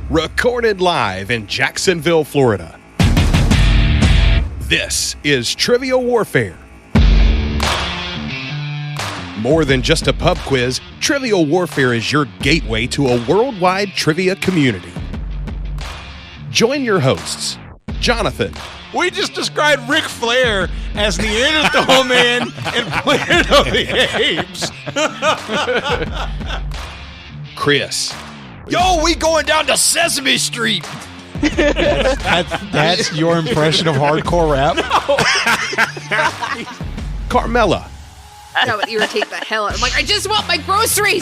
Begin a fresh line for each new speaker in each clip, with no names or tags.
recorded live in Jacksonville, Florida. This is Trivial Warfare. More than just a pub quiz, Trivial Warfare is your gateway to a worldwide trivia community. Join your hosts, Jonathan.
We just described Ric Flair as Neanderthal Man and Planet of the Apes.
Chris.
Yo, we going down to Sesame Street.
That's your impression of hardcore rap?
Carmela.
That would irritate the hell out. I'm like, I just want my groceries.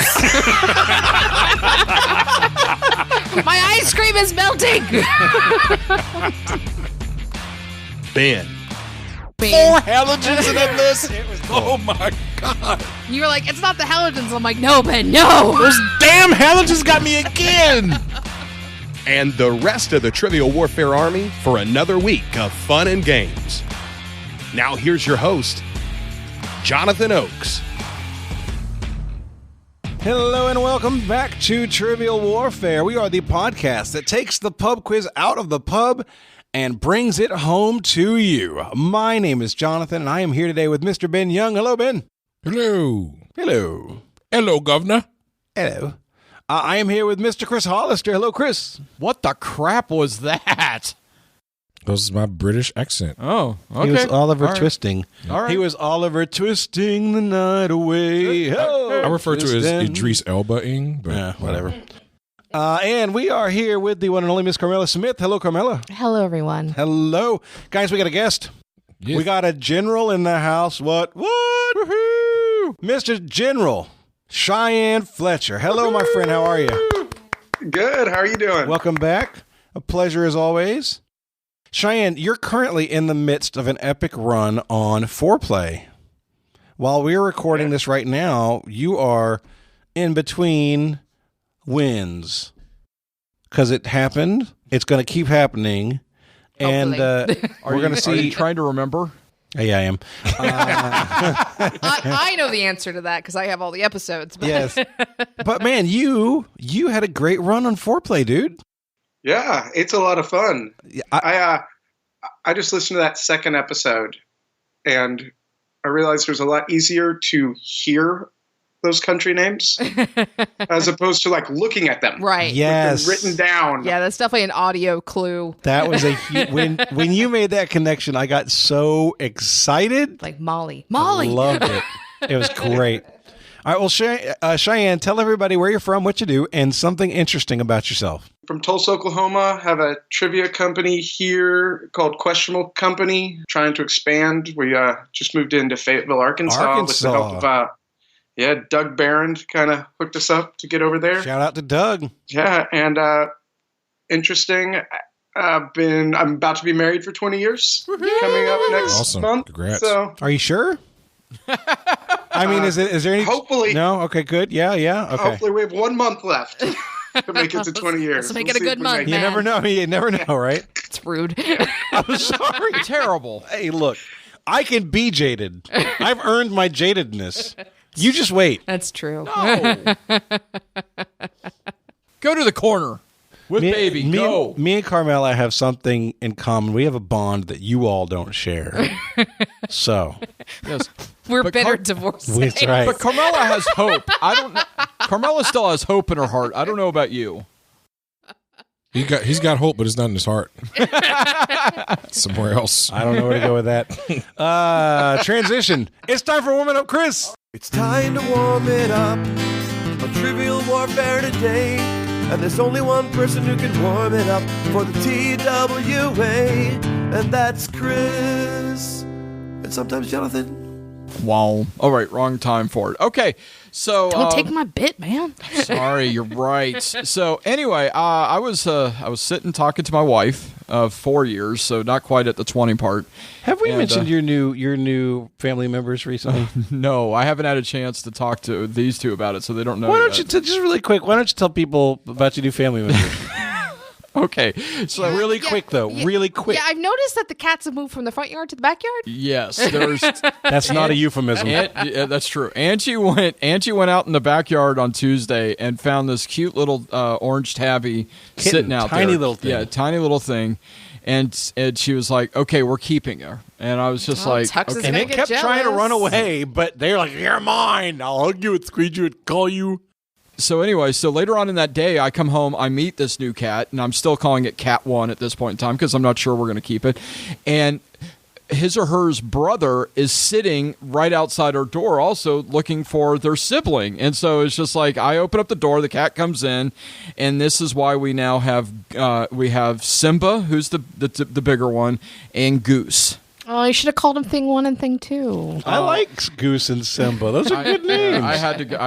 My ice cream is melting.
Ben.
4 halogens in that list. Oh my God.
You were like, it's not the halogens. I'm like, no, Ben, no.
Those damn halogens got me again.
And the rest of the Trivial Warfare Army for another week of fun and games. Now here's your host, Jonathan Oakes.
Hello and welcome back to Trivial Warfare. We are the podcast that takes the pub quiz out of the pub and brings it home to you. My name is Jonathan, and I am here today with Mr. Ben Young. Hello, Ben.
Hello.
Hello.
Hello, Governor.
Hello. I am here with Mr. Chris Hollister. Hello, Chris.
What the crap was that?
That was my British accent.
Oh, okay.
He was Oliver
All right.
Twisting.
All right.
He was Oliver Twisting the night away. Oh,
I refer to it as
Twisting.
Idris Elba-ing, but
Yeah, whatever. And we are here with the one and only Miss Carmela Smith. Hello, Carmela.
Hello, everyone.
Hello. Guys, we got a guest.
Yes.
We got a general in the house. What? Woohoo! Mr. General Cheyenne Fletcher. Hello, my friend. How are you?
Good. How are you doing?
Welcome back. A pleasure as always. Cheyenne, you're currently in the midst of an epic run on Foreplay. While we're recording this right now, you are in between wins. Because it happened. It's going to keep happening. And we're going to see.
Are you trying to remember?
Yeah, I am.
I know the answer to that because I have all the episodes. But
Yes. But man, you had a great run on Foreplay, dude.
Yeah, it's a lot of fun.
I-
I just listened to that second episode, and I realized it was a lot easier to hear those country names as opposed to like looking at them.
Right.
Yes.
Written down.
Yeah, that's definitely an audio clue.
That was when you made that connection, I got so excited.
Like Molly.
Loved it. It was great. All right, well, Cheyenne, tell everybody where you're from, what you do, and something interesting about yourself.
From Tulsa, Oklahoma, have a trivia company here called Questionable Company, trying to expand. We just moved into Fayetteville, Arkansas. With the help of Doug Barron kind of hooked us up to get over there.
Shout out to Doug.
Yeah, and interesting. I'm about to be married for 20 years. Coming up next
Awesome.
month.
Congrats.
So
Are you sure? I mean, is there any?
hopefully.
No. Okay. Good. Yeah. Okay.
Hopefully, we have 1 month left to make it to 20 years.
Let's make
We'll
it a
see
good
if we
month,
make
You
it.
man.
never know. You never know, right?
It's rude.
I'm sorry.
Terrible.
Hey, look, I can be jaded. I've earned my jadedness. You just wait.
That's true.
No. Go to the corner with baby. Go.
Me and Carmela have something in common. We have a bond that you all don't share. So
Yes.
We're
But
bitter divorcees.
that's right.
But Carmela has hope. I don't know. Carmela still has hope in her heart. I don't know about you.
He's got hope, but it's not in his heart. Somewhere else.
I don't know where to go with that. Transition. It's time for Warming Up Chris.
It's time to warm it up on Trivial Warfare today. And there's only one person who can warm it up for the TWA, and that's Chris. And sometimes Jonathan.
Wow. All right, wrong time for it. Okay, so
Don't take my bit, man.
sorry, you're right. So anyway, I was sitting talking to my wife of 4 years, so not quite at the 20 part.
Have we
And,
mentioned your new family members recently?
No, I haven't had a chance to talk to these two about it, so they don't know.
Why don't
yet.
you just really quick? Why don't you tell people about your new family members?
Okay. So
Really quick, though. Really quick.
Yeah, I've noticed that the cats have moved from the front yard to the backyard.
yes, there's
That's not a euphemism.
yeah, that's true. Angie went out in the backyard on Tuesday and found this cute little orange tabby sitting out there.
Tiny little thing.
Yeah, tiny little thing. And she was like, "Okay, we're keeping her." And I was just like,
Tux is
okay.
And
gonna
it
get
kept trying to
jealous.
run away, but they're like, "You're mine. I'll hug you and squeeze you and call you."
So anyway, so later on in that day, I come home, I meet this new cat, and I'm still calling it Cat 1 at this point in time because I'm not sure we're going to keep it. And his or hers brother is sitting right outside our door also looking for their sibling. And so it's just like I open up the door, the cat comes in, and this is why we now have Simba, who's the bigger one, and Goose.
Oh, you should have called him Thing 1 and Thing 2.
I like Goose and Simba. Those are good names.
I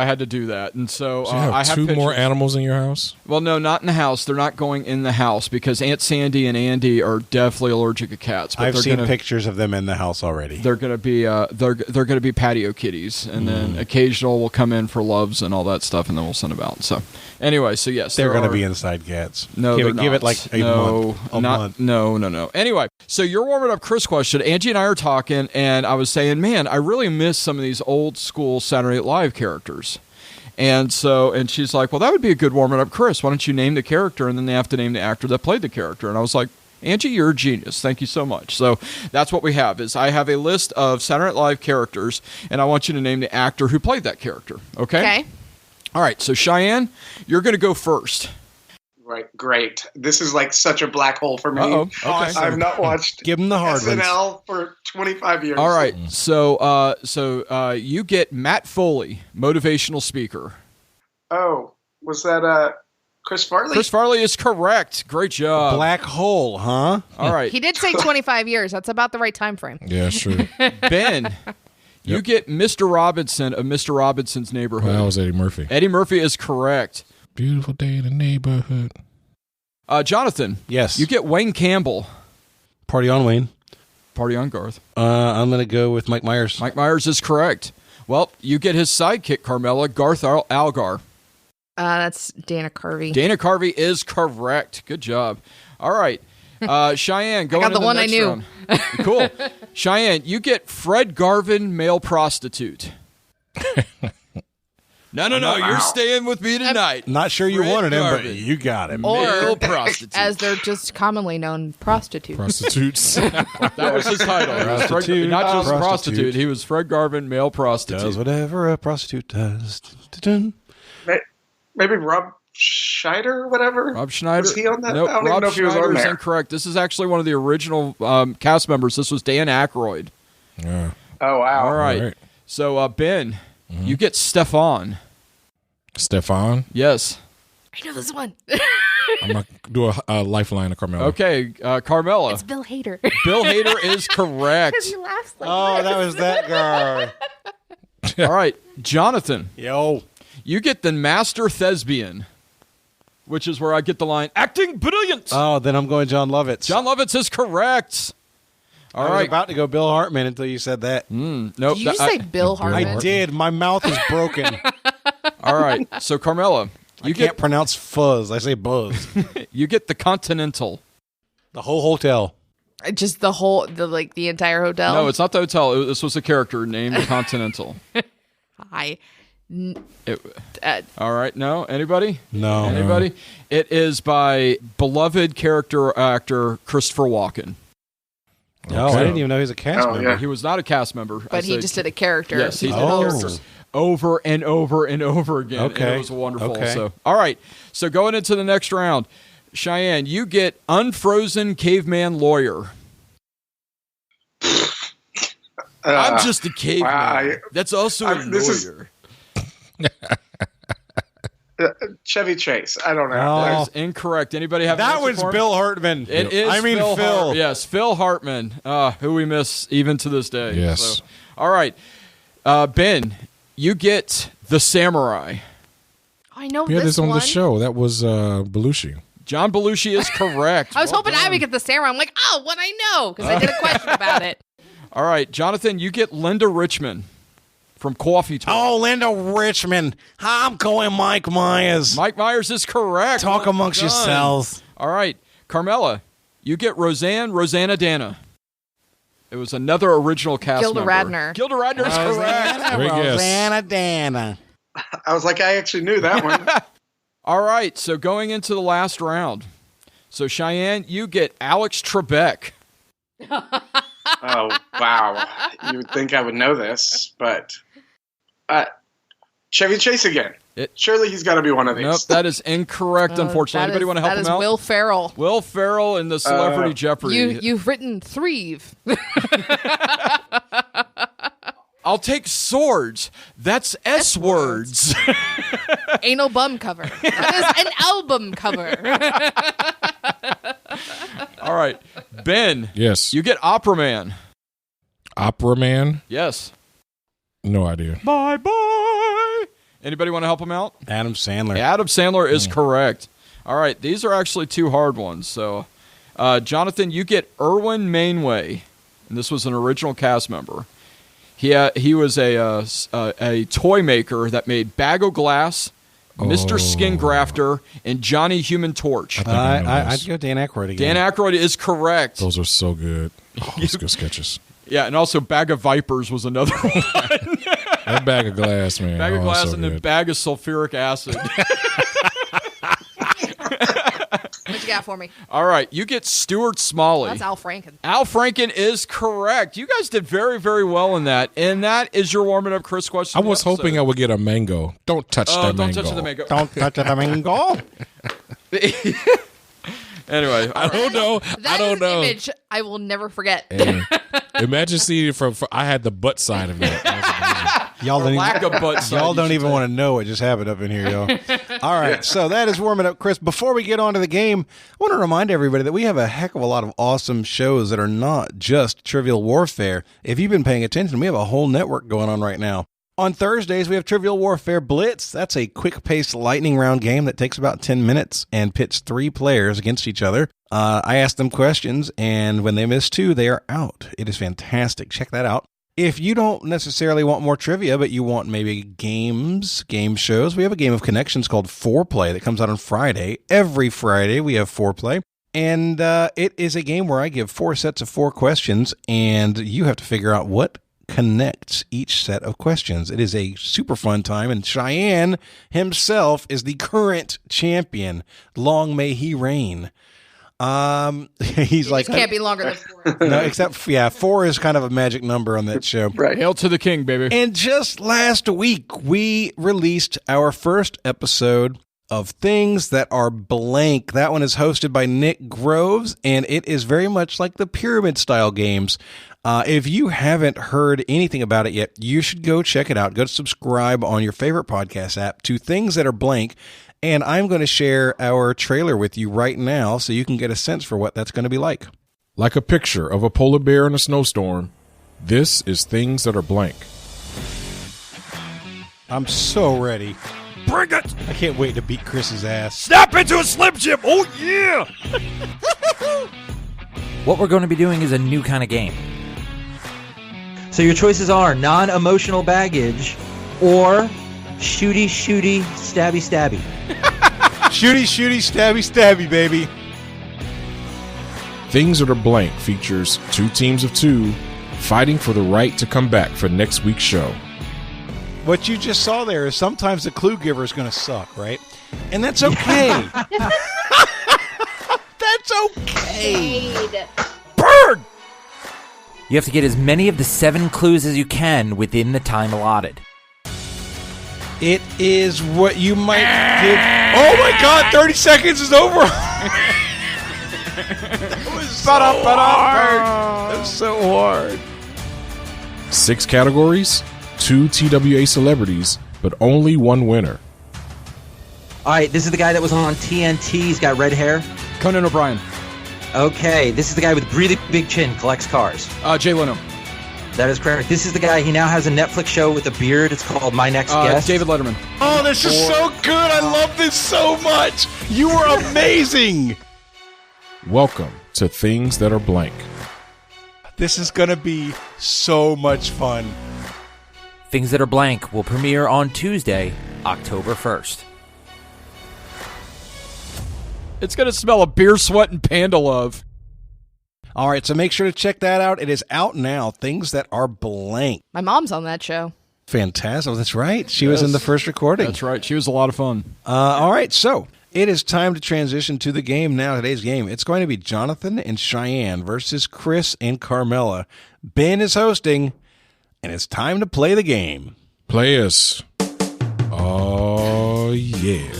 had to do that. And so
So you have
I have
two more
pictures.
animals in your house?
Well, no, not in the house. They're not going in the house because Aunt Sandy and Andy are definitely allergic to cats. But
I've
they're
seen
gonna,
pictures of them in the house already.
They're gonna be they're gonna be patio kitties, and then occasional will come in for loves and all that stuff, and then we'll send them out. So anyway, so yes,
They're
there
going to
are-
be inside cats.
No,
give
they're
it
not.
like a
no,
month. Month.
No. Anyway, so you're warming up Chris question. Angie and I are talking, and I was saying, man, I really miss some of these old school Saturday Night Live characters. And she's like, well, that would be a good warming up Chris. Why don't you name the character, and then they have to name the actor that played the character. And I was like, Angie, you're a genius. Thank you so much. So that's what we have is I have a list of Saturday Night Live characters, and I want you to name the actor who played that character. Okay?
Okay.
All right. So Cheyenne, you're going to go first.
Right, great. This is like such a black hole for me.
Uh-oh. Okay.
I've not watched
Give them the hard ones.
SNL for 25 years.
All right. So you get Matt Foley, motivational speaker.
Oh, was that Chris Farley?
Chris Farley is correct. Great job.
Black hole, huh?
All right.
He did say 25 years. That's about the right time frame.
Yeah, sure.
Ben, you get Mr. Robinson of Mr. Robinson's Neighborhood.
Well, that was Eddie Murphy.
Eddie Murphy is correct.
Beautiful day in the neighborhood.
Jonathan.
Yes.
You get Wayne Campbell.
Party on, Wayne.
Party on, Garth.
I'm going to go with Mike Myers.
Mike Myers is correct. Well, you get his sidekick, Carmela, Garth Algar.
That's Dana Carvey.
Dana Carvey is correct. Good job. All right. Cheyenne, going
got the
to
one I
next
knew.
round. Cool. Cheyenne, you get Fred Garvin, male prostitute. No. You're staying with me tonight.
Not sure you
Fred
wanted him, but
Garvin.
you got him.
Male
Or,
prostitute.
as they're just commonly known, prostitutes.
Prostitutes.
That was his title. He was Fred,
Prostitute.
not just
Prostitute.
prostitute. He was Fred Garvin, male prostitute.
Does whatever a prostitute does. Dun-dun.
Maybe Rob Schneider or whatever?
Rob Schneider.
Was he on that?
Nope,
I don't even
Rob
know if he was
Schneider
on
is
there.
incorrect. This is actually one of the original cast members. This was Dan Aykroyd.
Yeah.
Oh, wow.
All right.
All right.
So, Ben, you get Stefan.
Stefan.
Yes.
I know this one.
I'm going to do a lifeline of Carmela.
Okay, Carmela.
It's Bill Hader.
Bill Hader is correct.
Because he laughs like
Oh, that was that guy.
All right, Jonathan,
Yo.
you get the master thespian, which is where I get the line, acting brilliant.
Oh, then I'm going John Lovitz.
John Lovitz is correct. All
I was
right.
about to go Bill Hartman until you said that.
Nope.
Did you just say Bill Hartman?
I did. My mouth is broken.
All right. So, Carmela,
I
you
can't
get
pronounce fuzz. I say buzz.
you get the Continental.
The whole hotel.
Just the entire hotel.
No, it's not the hotel. This was a character named Continental.
Hi.
All right. No? Anybody?
No.
Anybody? It is by beloved character actor Christopher Walken.
No, I didn't even know he was a cast
Oh,
member.
yeah.
He was not a cast member.
But he just did a character.
Yes, he did
Oh.
characters over and over and over again. And
Okay.
it was wonderful.
Okay.
So, all right. So going into the next round, Cheyenne, you get unfrozen caveman lawyer. I'm just a caveman. That's also a
this is-
lawyer.
Chevy Chase. I don't know.
Oh.
That is incorrect. Anybody have an
That
answer
was
for him?
Bill Hartman.
It is.
I mean, Phil.
Yes, Phil Hartman, who we miss even to this day.
Yes.
So, all right, Ben, you get the samurai.
I know
We had
this
this on
one.
the show. That was Belushi.
John Belushi is correct.
I was
Well
hoping
done.
I would get the samurai. I'm like, oh, what I know, because I did a question about it.
All right, Jonathan, you get Linda Richmond from Coffee Talk.
Oh, Linda Richmond. I'm going Mike Myers.
Mike Myers is correct.
Talk
Well
amongst
done.
yourselves.
All right. Carmela, you get Rosanna Dana. It was another original cast
Gilda
member.
Radner.
Gilda Radner is correct.
Great guess.
Rosanna Dana.
I was like, I actually knew that one.
All right, so going into the last round. So, Cheyenne, you get Alex Trebek.
Oh, wow. You would think I would know this, but Chevy Chase again. Surely he's got to be one of these.
Nope, that is incorrect, unfortunately. Anybody want to help him out?
That is Will Ferrell.
Will Ferrell in the Celebrity Jeopardy.
You've written Threve.
I'll take swords. That's S-words.
Anal bum cover. That is an album cover.
All right. Ben.
Yes.
You get Opera Man.
Opera Man?
Yes.
No idea.
Bye-bye. Anybody want to help him out?
Adam Sandler.
Adam Sandler is correct. All right. These are actually two hard ones. So, Jonathan, you get Erwin Mainway. And this was an original cast member. He was a toy maker that made Bag o' Glass, Mr. Skin Grafter, and Johnny Human Torch.
I'd go Dan Aykroyd again.
Dan Aykroyd is correct.
Those are so good. Oh, those good sketches.
Yeah, and also Bag of Vipers was another one.
That Bag of Glass, man.
Bag of Glass
so
and
good.
then Bag of Sulfuric Acid.
What you got for me?
All right, you get Stuart Smalley.
That's Al Franken.
Al Franken is correct. You guys did very, very well in that. And that is your warming up Chris question.
I was hoping I would get a mango. Don't touch that
don't
mango.
touch the mango.
Don't touch the mango.
Anyway,
I don't know.
That
I
is
don't know.
an image I will never forget.
And imagine seeing it from. I had the butt side of that.
Y'all don't
lack
even,
of butt side,
y'all
you
don't
should
even
say.
want to know what just happened up in here, y'all. All right, so that is warming up, Chris. Before we get on to the game, I want to remind everybody that we have a heck of a lot of awesome shows that are not just Trivial Warfare. If you've been paying attention, we have a whole network going on right now. On Thursdays, we have Trivial Warfare Blitz. That's a quick-paced lightning round game that takes about 10 minutes and pits 3 players against each other. I ask them questions, and when they miss 2, they are out. It is fantastic. Check that out. If you don't necessarily want more trivia, but you want maybe game shows, we have a game of connections called Foreplay that comes out on Friday. Every Friday, we have Foreplay. And it is a game where I give 4 sets of 4 questions, and you have to figure out what connects each set of questions. It is a super fun time, and Cheyenne himself is the current champion. Long may he reign. He's like,
Can't be longer than 4.
no, except 4 is kind of a magic number on that show.
Right.
Hail to the king, baby.
And just last week, we released our first episode of Things That Are Blank. That one is hosted by Nick Groves, and it is very much like the pyramid-style games. If you haven't heard anything about it yet, you should go check it out. Go subscribe on your favorite podcast app to Things That Are Blank, and I'm going to share our trailer with you right now so you can get a sense for what that's going to be like.
Like a picture of a polar bear in a snowstorm, this is Things That Are Blank.
I'm so ready.
Bring it!
I can't wait to beat Chris's ass.
Snap into a Slim Jim! Oh, yeah!
What we're going to be doing is a new kind of game.
So your choices are non-emotional baggage or shooty, stabby, stabby.
Shooty, stabby, stabby, baby.
Things That Are Blank features 2 teams of 2 fighting for the right to come back for next week's show.
What you just saw there is sometimes the clue giver is going to suck, right? And that's okay. That's okay.
Bird!
You have to get as many of the 7 clues as you can within the time allotted.
It is what you might give. Oh my God, 30 seconds is over. That was so hard. That was so hard.
6 categories, 2 TWA celebrities, but only 1 winner.
All right, this is the guy that was on TNT. He's got red hair.
Conan O'Brien.
Okay, this is the guy with really big chin, collects cars.
Jay Leno.
That is correct. This is the guy, he now has a Netflix show with a beard. It's called My Next Guest.
David Letterman.
Oh, this is so good. I love this so much. You are amazing.
Welcome to Things That Are Blank.
This is going to be so much fun.
Things That Are Blank will premiere on Tuesday, October 1st.
It's going to smell of beer, sweat, and panda love.
All right, so make sure to check that out. It is out now. Things that are blank.
My mom's on that show.
Fantastic. That's right. She was in the first recording.
That's right. She was a lot of fun.
All right, so it is time to transition to the game now. Today's game. It's going to be Jonathan and Cheyenne versus Chris and Carmela. Ben is hosting, and it's time to play the game.
Play us. Oh, yeah.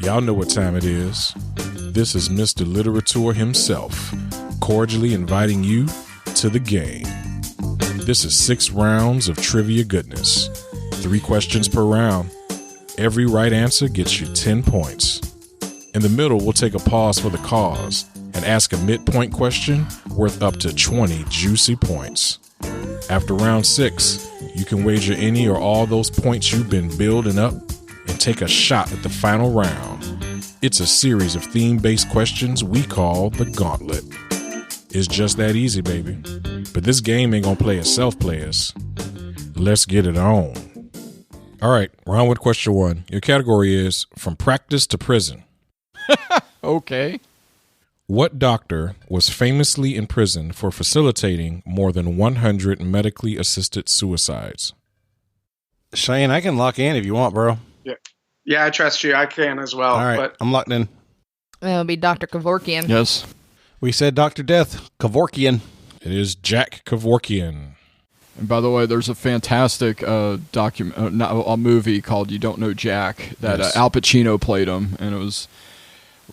Y'all know what time it is. This is Mr. Literature himself, cordially inviting you to the game. This is 6 rounds of trivia goodness. 3 questions per round. Every right answer gets you 10 points. In the middle, we'll take a pause for the cause and ask a midpoint question worth up to 20 juicy points. After round 6, you can wager any or all those points you've been building up and take a shot at the final round. It's a series of theme-based questions we call the Gauntlet. It's just that easy, baby. But this game ain't gonna play itself, players. Let's get it on. All right, round with question 1. Your category is From Practice to Prison.
Okay.
What doctor was famously in prison for facilitating more than 100 medically assisted suicides?
Cheyenne, I can lock in if you want, bro.
Yeah, I trust you. I can as well.
All right,
But
I'm locked in.
It'll be Dr. Kevorkian.
Yes.
We said Dr. Death, Kevorkian.
It is Jack Kevorkian.
And by the way, there's a fantastic a movie called You Don't Know Jack that
Yes.
Al Pacino played him, and it was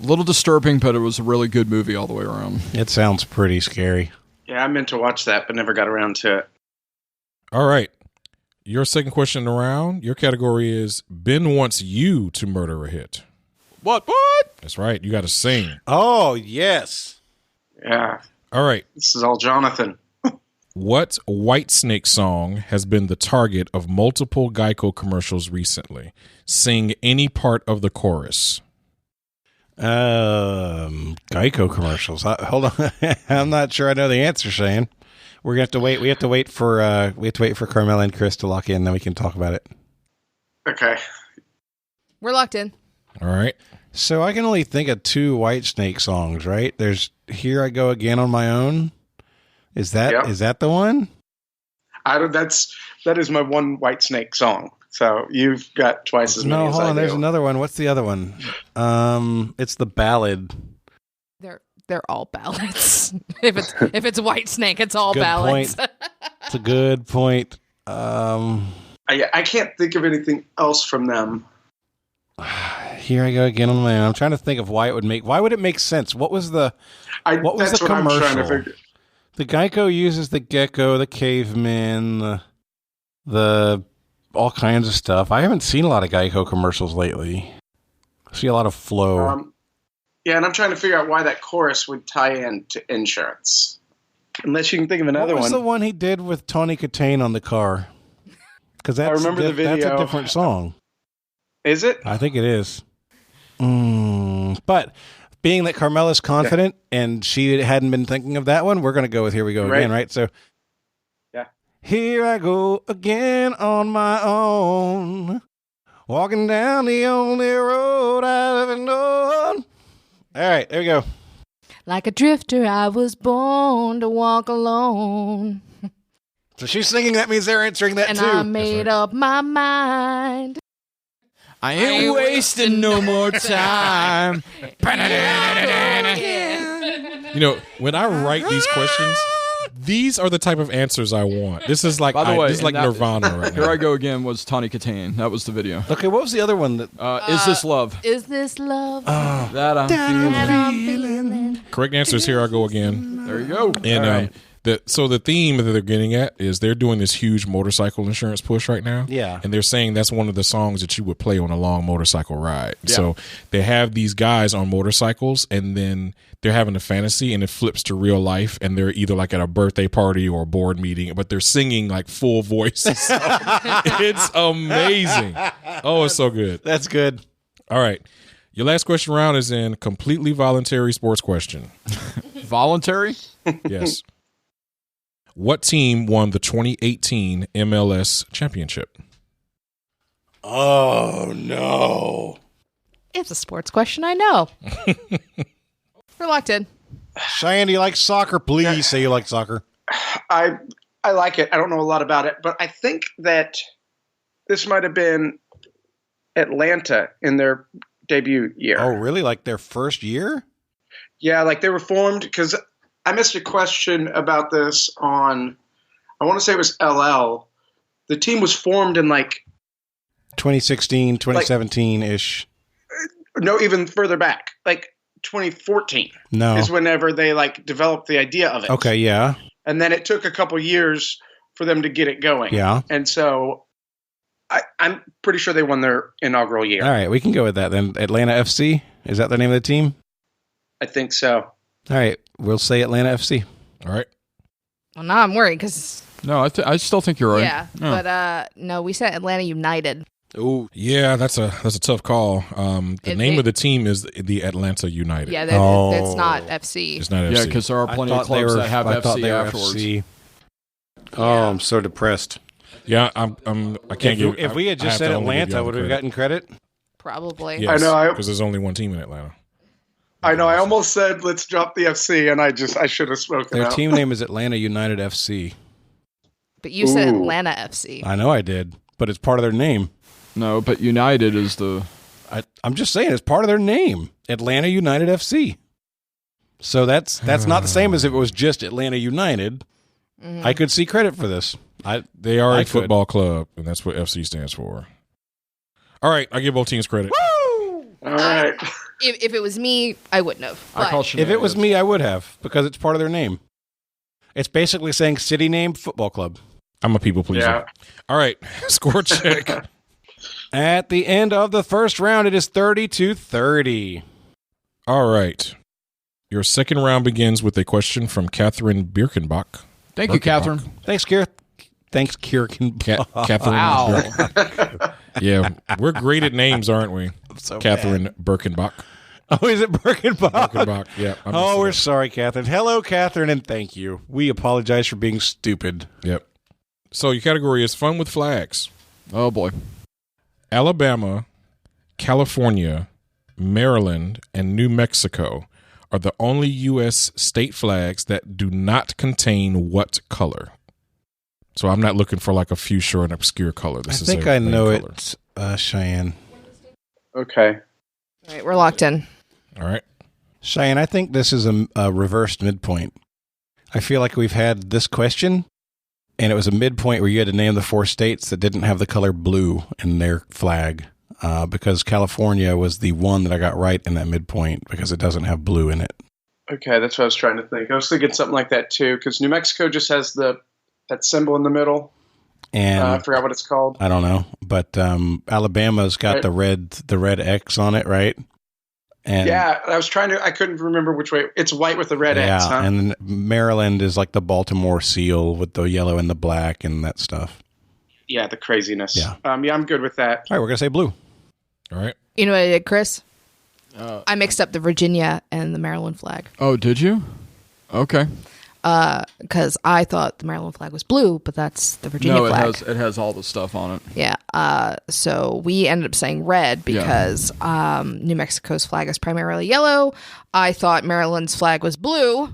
a little disturbing, but it was a really good movie all the way around.
It sounds pretty scary.
yeah, I meant to watch that, but never got around to it.
All right. Your second question in the round, your category is Ben wants you to murder a hit.
What?
That's right. You got to sing.
Oh, yes.
Yeah,
All right.
this is all Jonathan.
What Whitesnake song has been the target of multiple Geico commercials recently? Sing any part of the chorus.
Geico commercials. Hold on. I'm not sure I know the answer, Shane. We're gonna have to wait. We have to wait for Carmela and Chris to lock in, then we can talk about it.
Okay.
We're locked in.
All right.
So I can only think of 2 Whitesnake songs, right? There's Here I Go Again on My Own. Is that the one?
That is my one Whitesnake song. So you've got twice as many.
No,
as
hold
I
on.
do.
There's another one. What's the other one? It's the ballad.
They're all ballads. if it's Whitesnake, it's all
Good
ballads.
point. It's a good point.
I can't think of anything else from them.
Here I go again on my own. I'm trying to think of why would it make sense? What was the
That's what
commercial?
I'm trying to figure.
The Geico uses the gecko, the caveman, the all kinds of stuff. I haven't seen a lot of Geico commercials lately. I see a lot of flow.
Yeah, and I'm trying to figure out why that chorus would tie into insurance. Unless you can think of another
what was
one.
the one he did with Tawny Katane on the car? Because
I remember the video.
That's a different song.
Is it?
I think it is. But being that Carmela's confident and she hadn't been thinking of that one, we're going to go with Here We Go Again, right? So,
yeah.
Here I go again on my own, walking down the only road I've ever known. All right, there we go.
Like a drifter, I was born to walk alone.
So she's singing, that means they're answering that
and
too.
I made up my mind.
I ain't wasting no more time.
You know, when I write these questions, these are the type of answers I want. This is like,
By the way,
this is like Nirvana right now.
Here I Go Again was Tawny Katane. That was the video.
Okay, what was the other one?
Is This Love?
Is this love?
That I'm feeling.
Correct answer is Here I Go Again.
There you go.
And
All right.
so the theme that they're getting at is they're doing this huge motorcycle insurance push right now.
Yeah.
And they're saying that's one of the songs that you would play on a long motorcycle ride.
Yeah.
So they have these guys on motorcycles and then they're having a fantasy and it flips to real life and they're either like at a birthday party or a board meeting, but they're singing like full voices. It's amazing. Oh, it's so good.
That's good.
All right. Your last question round is in completely voluntary sports question.
Voluntary?
Yes. What team won the 2018 MLS championship?
Oh, no.
It's a sports question, I know. We're locked in.
Cheyenne, do you like soccer? Please say you like soccer.
I like it. I don't know a lot about it, but I think that this might have been Atlanta in their debut year.
Oh, really? Like their first year?
Yeah, like they were formed because I missed a question about this on, I want to say it was LL. The team was formed in like
2016, 2017-ish.
No, even further back. Like 2014 is whenever they like developed the idea of it.
Okay, yeah.
And then it took a couple years for them to get it going.
Yeah.
And so I'm pretty sure they won their inaugural year.
All right, we can go with that then. Atlanta FC? Is that the name of the team?
I think so.
All right, we'll say Atlanta FC.
All right.
Well, now I'm worried because...
No, I still think you're right.
Yeah, but no, we said Atlanta United.
Oh, yeah, that's a tough call. The name of the team is the Atlanta United.
Yeah, that's not FC.
It's not FC.
Yeah, because there are plenty of clubs that have FC afterwards. FC.
Oh, I'm so depressed.
Yeah, I can't give.
If we had just said Atlanta, would we have gotten credit?
Probably.
Yes,
I know,
because there's only one team in Atlanta.
I know. I almost said let's drop the FC, and I should have spoken.
Their team name is Atlanta United FC.
But you said Atlanta FC.
I know I did, but it's part of their name.
No, but United is the...
I'm just saying, it's part of their name. Atlanta United FC. So that's not the same as if it was just Atlanta United. Mm-hmm. I could see credit for this.
They are a football club, and that's what FC stands for. All right, I give both teams credit.
Woo!
All right.
If it was me, I wouldn't have.
If it was me, I would have, because it's part of their name. It's basically saying city name, football club.
I'm a people pleaser.
Yeah.
All right, score check.
At the end of the first round, it is 30-30.
All right. Your second round begins with a question from Catherine Birkenbach.
Thank you, Catherine.
Thanks, Kirkenbach.
Catherine.
Wow.
Yeah, we're great at names, aren't we?
So
Catherine Birkenbach.
Oh, is it Birkenbach?
Birkenbach, yeah.
Oh, we're sorry, Catherine. Hello, Catherine, and thank you. We apologize for being stupid.
Yep. So your category is fun with flags.
Oh, boy.
Alabama, California, Maryland, and New Mexico are the only U.S. state flags that do not contain what color? So I'm not looking for like a fuchsia or an obscure color.
I think I know it, Cheyenne.
Okay.
All right, we're locked in.
All right.
Cheyenne, I think this is a reversed midpoint. I feel like we've had this question, and it was a midpoint where you had to name the 4 states that didn't have the color blue in their flag, because California was the one that I got right in that midpoint because it doesn't have blue in it.
Okay, that's what I was trying to think. I was thinking something like that too, because New Mexico just has that symbol in the middle.
And
I forgot what it's called.
I don't know, but Alabama's got the red X on it, right? And
yeah, I couldn't remember which way. It's white with the red X, huh?
And Maryland is like the Baltimore seal with the yellow and the black and that stuff.
Yeah, the craziness.
Yeah.
I'm good with that.
All right, we're going to say blue.
All right.
You know what I did, Chris? I mixed up the Virginia and the Maryland flag.
Oh, did you? Okay.
Because I thought the Maryland flag was blue, but that's the Virginia flag.
No, it has all the stuff on it.
Yeah. So we ended up saying red because New Mexico's flag is primarily yellow. I thought Maryland's flag was blue.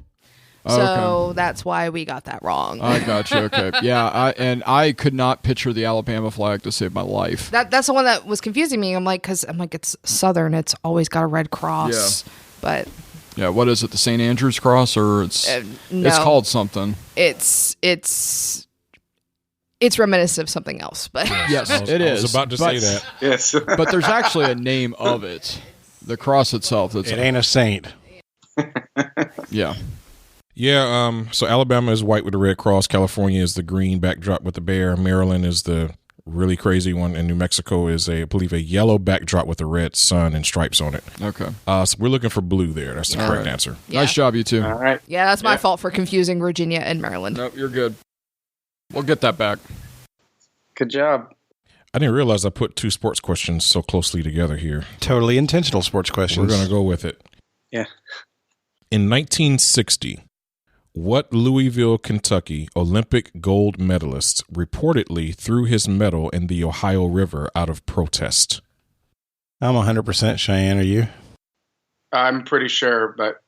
So that's why we got that wrong.
I got you. Okay. Yeah. I could not picture the Alabama flag to save my life.
That's the one that was confusing me. I'm like, it's Southern. It's always got a red cross. Yeah. But
yeah, what is it? The St. Andrew's Cross, or it's called something?
It's reminiscent of something else, but
yes, it is.
I was about to say that.
Yes,
but there's actually a name of it. The cross itself.
It ain't a saint.
Yeah.
Yeah. So Alabama is white with the red cross. California is the green backdrop with the bear. Maryland is the really crazy one, and New Mexico is I believe a yellow backdrop with a red sun and stripes on it.
Okay.
So we're looking for blue there. That's the correct answer.
Yeah.
Nice job, you two.
All right.
Yeah, that's my fault for confusing Virginia and Maryland.
Nope, you're good. We'll get that back.
Good job.
I didn't realize I put 2 sports questions so closely together here.
Totally intentional sports questions.
We're going to go with it.
Yeah.
In 1960, what Louisville, Kentucky Olympic gold medalist reportedly threw his medal in the Ohio River out of protest?
I'm 100% Cheyenne. Are you?
I'm pretty sure, but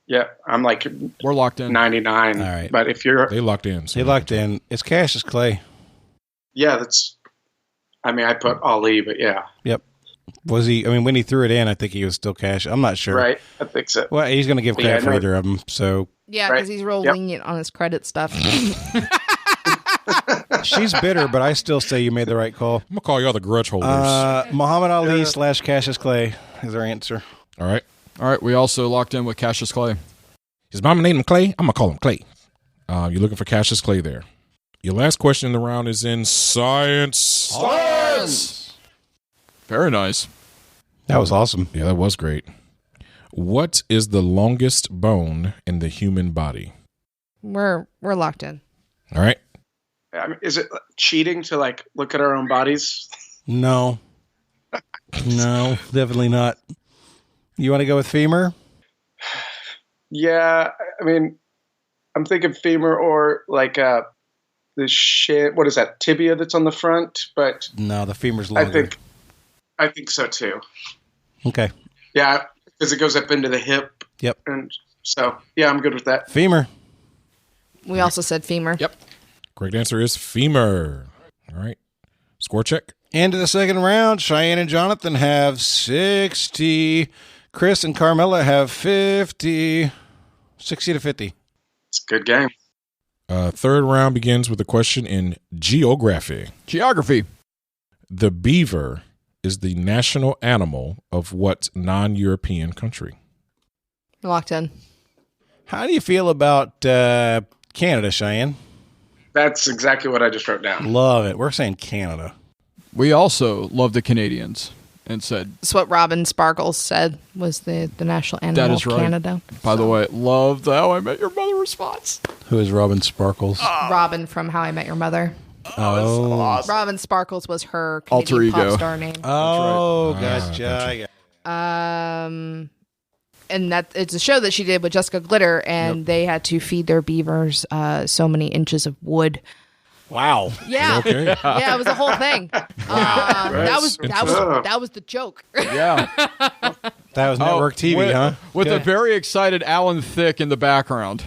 yeah, I'm like
we're locked in.
99.
All right.
But if you're
They locked in. So
They locked in. It's Cassius Clay.
yeah, I put Ali, but yeah.
Yep. Was he? I mean, when he threw it in, I think he was still Cassius. I'm not sure.
Right. I think so.
Well, he's going to give
Yeah,
credit for
no.
either of them. So
Yeah,
Right.
because he's real
Yep.
lenient on his credit stuff.
she's bitter, but I still say you made the right call.
I'm gonna call y'all the grudge holders.
Muhammad Ali / Cassius Clay is our answer.
All right.
All right, we also locked in with Cassius Clay.
His mama named him Clay. I'm gonna call him Clay. You're looking for Cassius Clay there. Your last question in the round is in science.
Very nice.
That was awesome.
Yeah, that was great. What is the longest bone in the human body?
We're locked in.
All right.
I mean, is it cheating to like look at our own bodies?
No. No, definitely not. You want to go with femur?
Yeah, I mean, I'm thinking femur or like the shit. What is that? Tibia that's on the front, but
No, the femur's longer.
I think so too.
Okay.
Yeah, because it goes up into the hip.
Yep.
And so, yeah, I'm good with that.
Femur.
We also said femur.
Yep.
Correct answer is femur. All right. Score check.
Into the second round, Cheyenne and Jonathan have 60. Chris and Carmela have 50. 60 to 50.
It's a good game.
Third round begins with a question in geography.
Geography.
The beaver is the national animal of what non-European country?
Locked in.
How do you feel about Canada, Cheyenne?
That's exactly what I just wrote down.
Love it. We're saying Canada.
We also love the Canadians and said,
That's what Robin Sparkles said was the national animal
that is
of
right.
Canada.
By the way, love the How I Met Your Mother response.
Who is Robin Sparkles?
Robin from How I Met Your Mother.
Oh,
Robin Sparkles was her
Alter
Canadian
ego.
pop star name.
oh,
That's
gotcha.
And that it's a show that she did with Jessica Glitter, and they had to feed their beavers so many inches of wood.
Wow.
Yeah,
Okay.
yeah, it was a whole thing. That was the joke.
Yeah.
That was network TV,
with,
huh?
With a
Okay.
very excited Alan Thicke in the background.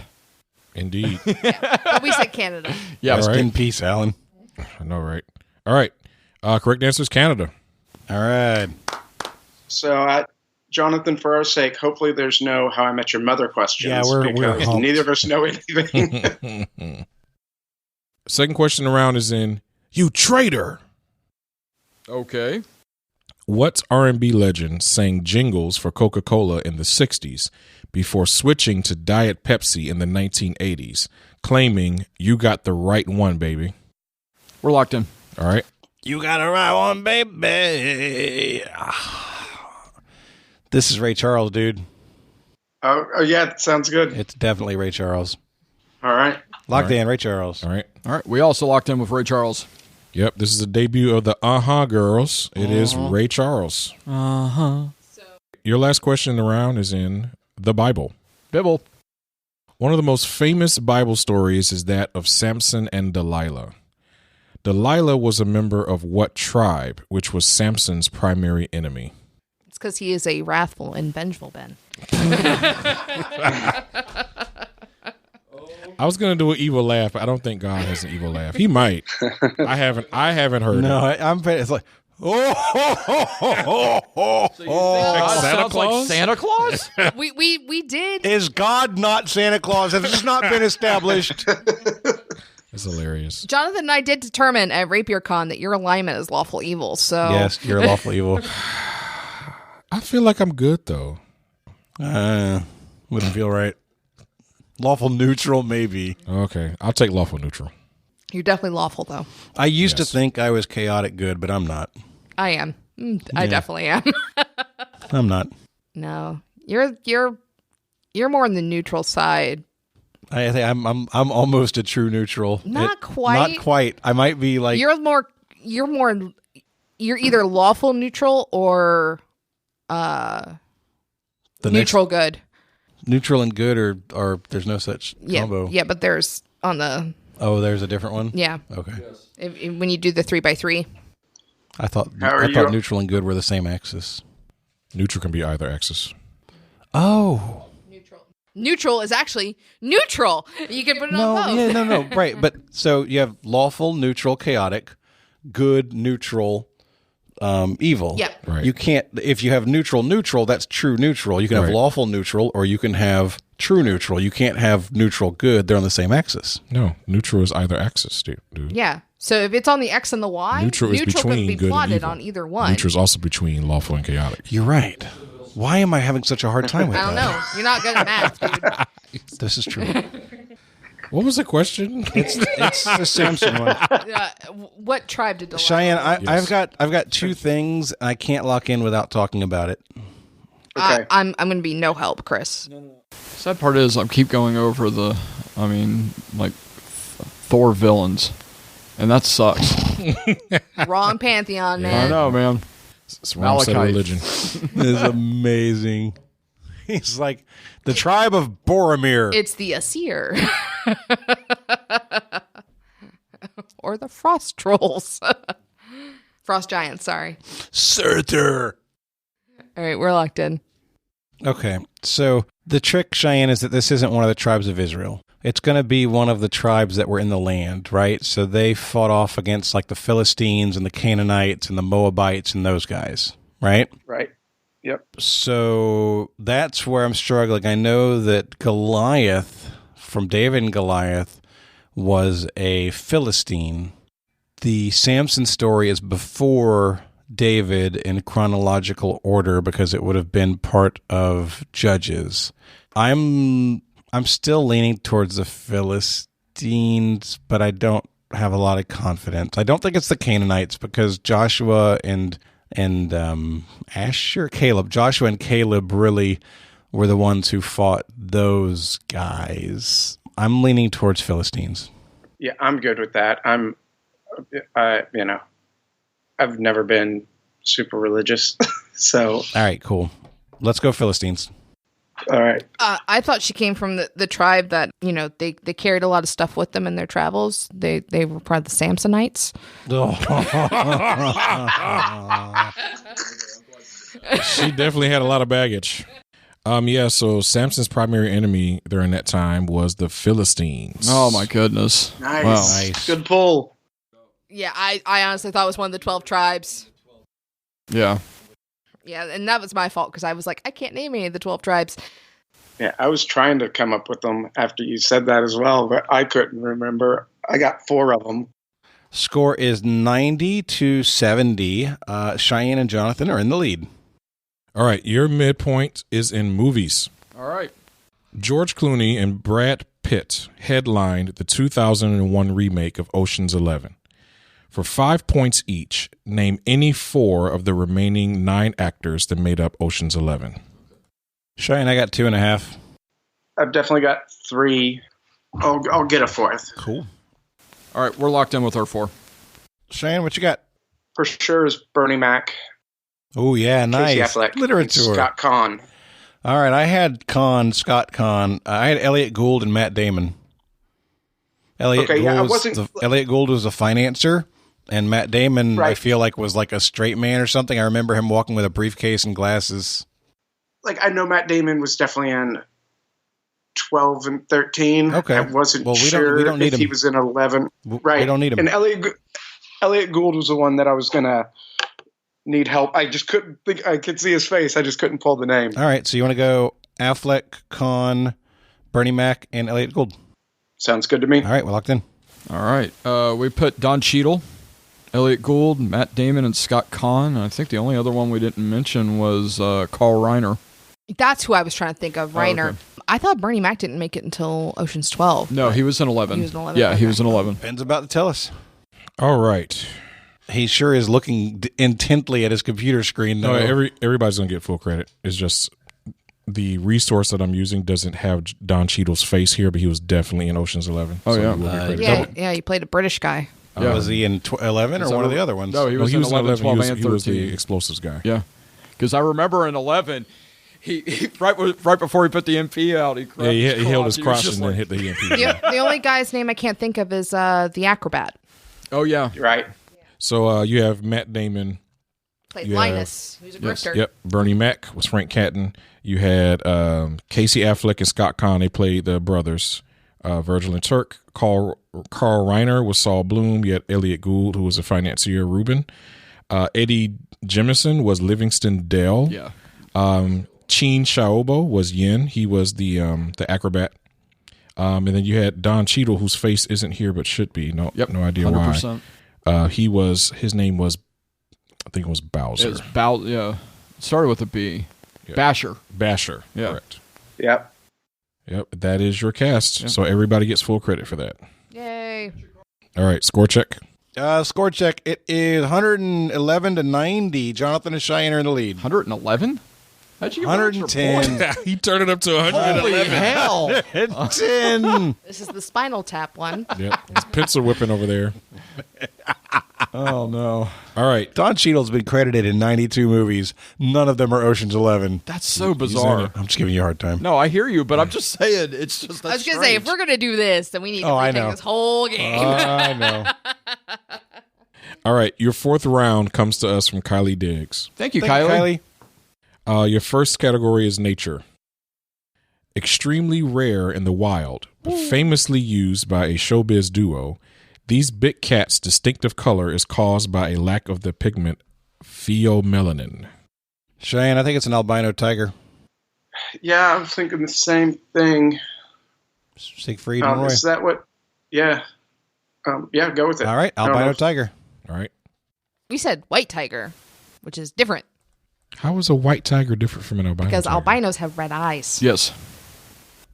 Indeed.
But we said Canada.
Yeah.
Rest
All right.
in peace, Alan.
I know, right? All right. Correct answer is Canada.
All right.
So, Jonathan, for our sake, hopefully there's no How I Met Your Mother questions.
Yeah, we're
because
humped.
neither of us know anything.
Second question around is in you traitor.
Okay.
What R&B legend sang jingles for Coca-Cola in the 60s before switching to Diet Pepsi in the 1980s, claiming you got the right one, baby?
We're locked in.
All right.
You got a right one, baby. This is Ray Charles, dude.
Oh, yeah, that sounds good.
It's definitely Ray Charles.
All right.
Locked in, Ray Charles.
All right.
All right. We also locked in with Ray Charles.
Yep. This is the debut of the Girls. It is Ray Charles. Your last question in the round is in the Bible.
Bibble.
One of the most famous Bible stories is that of Samson and Delilah. Delilah was a member of what tribe, which was Samson's primary enemy?
It's because he is a wrathful and vengeful Ben.
I was gonna do an evil laugh, but I don't think God has an evil laugh. He might. I haven't heard
No,
it.
it's like,
God
Santa
sounds like
Claus?
Santa Claus?
We did.
is God not Santa Claus? Has this not been established?
It's hilarious.
Jonathan and I did determine at Rapier Con that your alignment is lawful evil. So
Yes, you're lawful evil.
I feel like I'm good though.
Wouldn't feel right. Lawful neutral, maybe.
Okay, I'll take lawful neutral.
You're definitely lawful, though.
I used to think I was chaotic good, but I'm not.
I am. I definitely am.
I'm not.
No, you're more on the neutral side.
I think I'm almost a true neutral.
Not quite.
Not quite. I might be like
You're either lawful neutral or
the
neutral good.
Neutral and good, or there's no such combo.
Yeah, but there's on the
Oh, there's a different one.
yeah.
Okay.
When you do the 3x3.
I thought
How are you?
neutral and good were the same axis.
Neutral can be either axis.
Oh.
Neutral is actually neutral. You can put it on both.
No. Right. But so you have lawful, neutral, chaotic, good, neutral, evil.
Yep.
Right.
You can't, if you have neutral, that's true neutral. You can have
Right.
lawful neutral, or you can have true neutral. You can't have neutral good. They're on the same axis.
No, neutral is either axis, dude.
Yeah. So if it's on the X and the Y,
Neutral is between
can be
good and
plotted
evil.
on either one.
Neutral is also between lawful and chaotic.
You're right. Why am I having such a hard time with
I don't
that?
know. You're not good at math, dude.
This is true.
What was the question?
It's the Samson one.
What tribe did Delilah?
Cheyenne,
Yes.
I've got two things, and I can't lock in without talking about it.
Okay.
I'm going to be no help, Chris.
Sad part is I keep going over Thor villains, and that sucks.
Wrong pantheon, man.
I know, man.
It's wrong set of
Malachite.
religion.
This is amazing. He's like the tribe of Boromir.
It's the Asir. Or the Frost Trolls. Frost Giants, sorry.
Surtur.
All right, we're locked in.
Okay, so the trick, Cheyenne, is that this isn't one of the tribes of Israel. It's going to be one of the tribes that were in the land, right? So they fought off against like the Philistines and the Canaanites and the Moabites and those guys, right?
Right. Yep.
So that's where I'm struggling. I know that Goliath, from David and Goliath, was a Philistine. The Samson story is before David in chronological order because it would have been part of Judges. I'm still leaning towards the Philistines, but I don't have a lot of confidence. I don't think it's the Canaanites because Joshua and Joshua and Caleb really were the ones who fought those guys. I'm leaning towards Philistines.
Yeah, I'm good with that. I've never been super religious, so.
All right, cool. Let's go Philistines.
All right.
I thought she came from the tribe that, they carried a lot of stuff with them in their travels. They were part of the Samsonites.
She definitely had a lot of baggage. So Samson's primary enemy during that time was the Philistines.
Oh my goodness!
Nice.
Wow.
Nice.
Good pull.
Yeah, I honestly thought it was one of the 12 tribes.
Yeah.
Yeah, and that was my fault because I was like, I can't name any of the 12 tribes.
Yeah, I was trying to come up with them after you said that as well, but I couldn't remember. I got 4 of them.
Score is 90-70. Cheyenne and Jonathan are in the lead.
All right, your midpoint is in movies.
All right.
George Clooney and Brad Pitt headlined the 2001 remake of Ocean's 11. For 5 points each, name any 4 of the remaining 9 actors that made up Ocean's 11.
Cheyenne, I got 2.5.
I've definitely got 3. I'll get a 4th.
Cool.
All right, we're locked in with our 4.
Cheyenne, what you got?
For sure is Bernie Mac,
Oh, yeah, nice.
Casey Affleck,
Literature.
and Scott Conn.
All right, I had Scott Conn. I had Elliot Gould and Matt Damon. Elliot Gould was a financier, and Matt Damon, I feel like, was like a straight man or something. I remember him walking with a briefcase and glasses.
Like, I know Matt Damon was definitely in 12 and 13.
Okay.
I wasn't
we
sure
don't need
if
him.
he was in 11. Right.
We don't need him.
And Elliot Gould was the one that I was going to need help. I just couldn't think. I could see his face. I just couldn't pull the name.
All right, so you want to go Affleck, Conn, Bernie Mac, and Elliot Gould.
Sounds good to me.
All right, we're locked in.
All right. We put Don Cheadle, Elliot Gould, Matt Damon, and Scott Conn. I think the only other one we didn't mention was Carl Reiner.
That's who I was trying to think of, Reiner.
okay.
I thought Bernie Mac didn't make it until Ocean's 12.
No, he was in 11.
He was in 11?
Yeah, he
Okay.
was in 11.
Ben's about to tell us.
All right.
He sure is looking intently at his computer screen.
No,
though.
everybody's going to get full credit. It's just the resource that I'm using doesn't have Don Cheadle's face here, but he was definitely in Ocean's 11.
Oh, yeah.
he will get credit.
Yeah, he played a British guy.
Was he in 11 or one of the other ones?
No, he was in 11, 12, and 13.
He was the explosives guy.
Yeah, because I remember in 11, he right before he put the MP out, he
held his
was
crotch
just
and then hit the EMP.
The only guy's name I can't think of is the acrobat.
Oh, yeah.
Right.
So you have Matt Damon.
Played Linus, who's a grifter.
Yep. Bernie Mac was Frank Catton. You had Casey Affleck and Scott Conn. They played the brothers, Virgil and Turk. Carl Reiner was Saul Bloom. You had Elliot Gould, who was a financier, Reuben. Eddie Jemison was Livingston Dale.
Yeah.
Chin Shaobo was Yin. He was the acrobat. And then you had Don Cheadle, whose face isn't here but should be. No idea 100%. Why. His name was, I think it was Bowser.
It's yeah. It started with a B.
Yeah.
Basher. Yeah.
Correct.
Yep.
That is your cast.
Yep.
So everybody gets full credit for that.
Yay.
All right, score check.
Score check. It is 111 to 90. Jonathan and Cheyenne are in the lead.
111? How'd you get
110.
He turned it up to 111.
Holy hell.
10.
This is the Spinal Tap one.
Yep. It's pencil whipping over there.
Oh, no.
All right.
Don Cheadle's been credited in 92 movies. None of them are Ocean's 11.
That's so bizarre.
I'm just giving you a hard time.
No, I hear you, but I'm just saying, it's just
I was going to say, if we're going to do this, then we need to retake this whole game.
I know.
All right. Your fourth round comes to us from Kylie Diggs.
Thank you, Kylie.
Your first category is nature. Extremely rare in the wild, but famously used by a showbiz duo, these big cats' distinctive color is caused by a lack of the pigment pheomelanin.
Cheyenne, I think it's an albino tiger.
Yeah, I'm thinking the same thing.
Siegfried and Roy.
Is that what? Yeah. Yeah, go with it.
All right, albino tiger.
All right.
We said white tiger, which is different.
How is a white tiger different from an albino
Because
tiger?
albinos have red eyes.
Yes.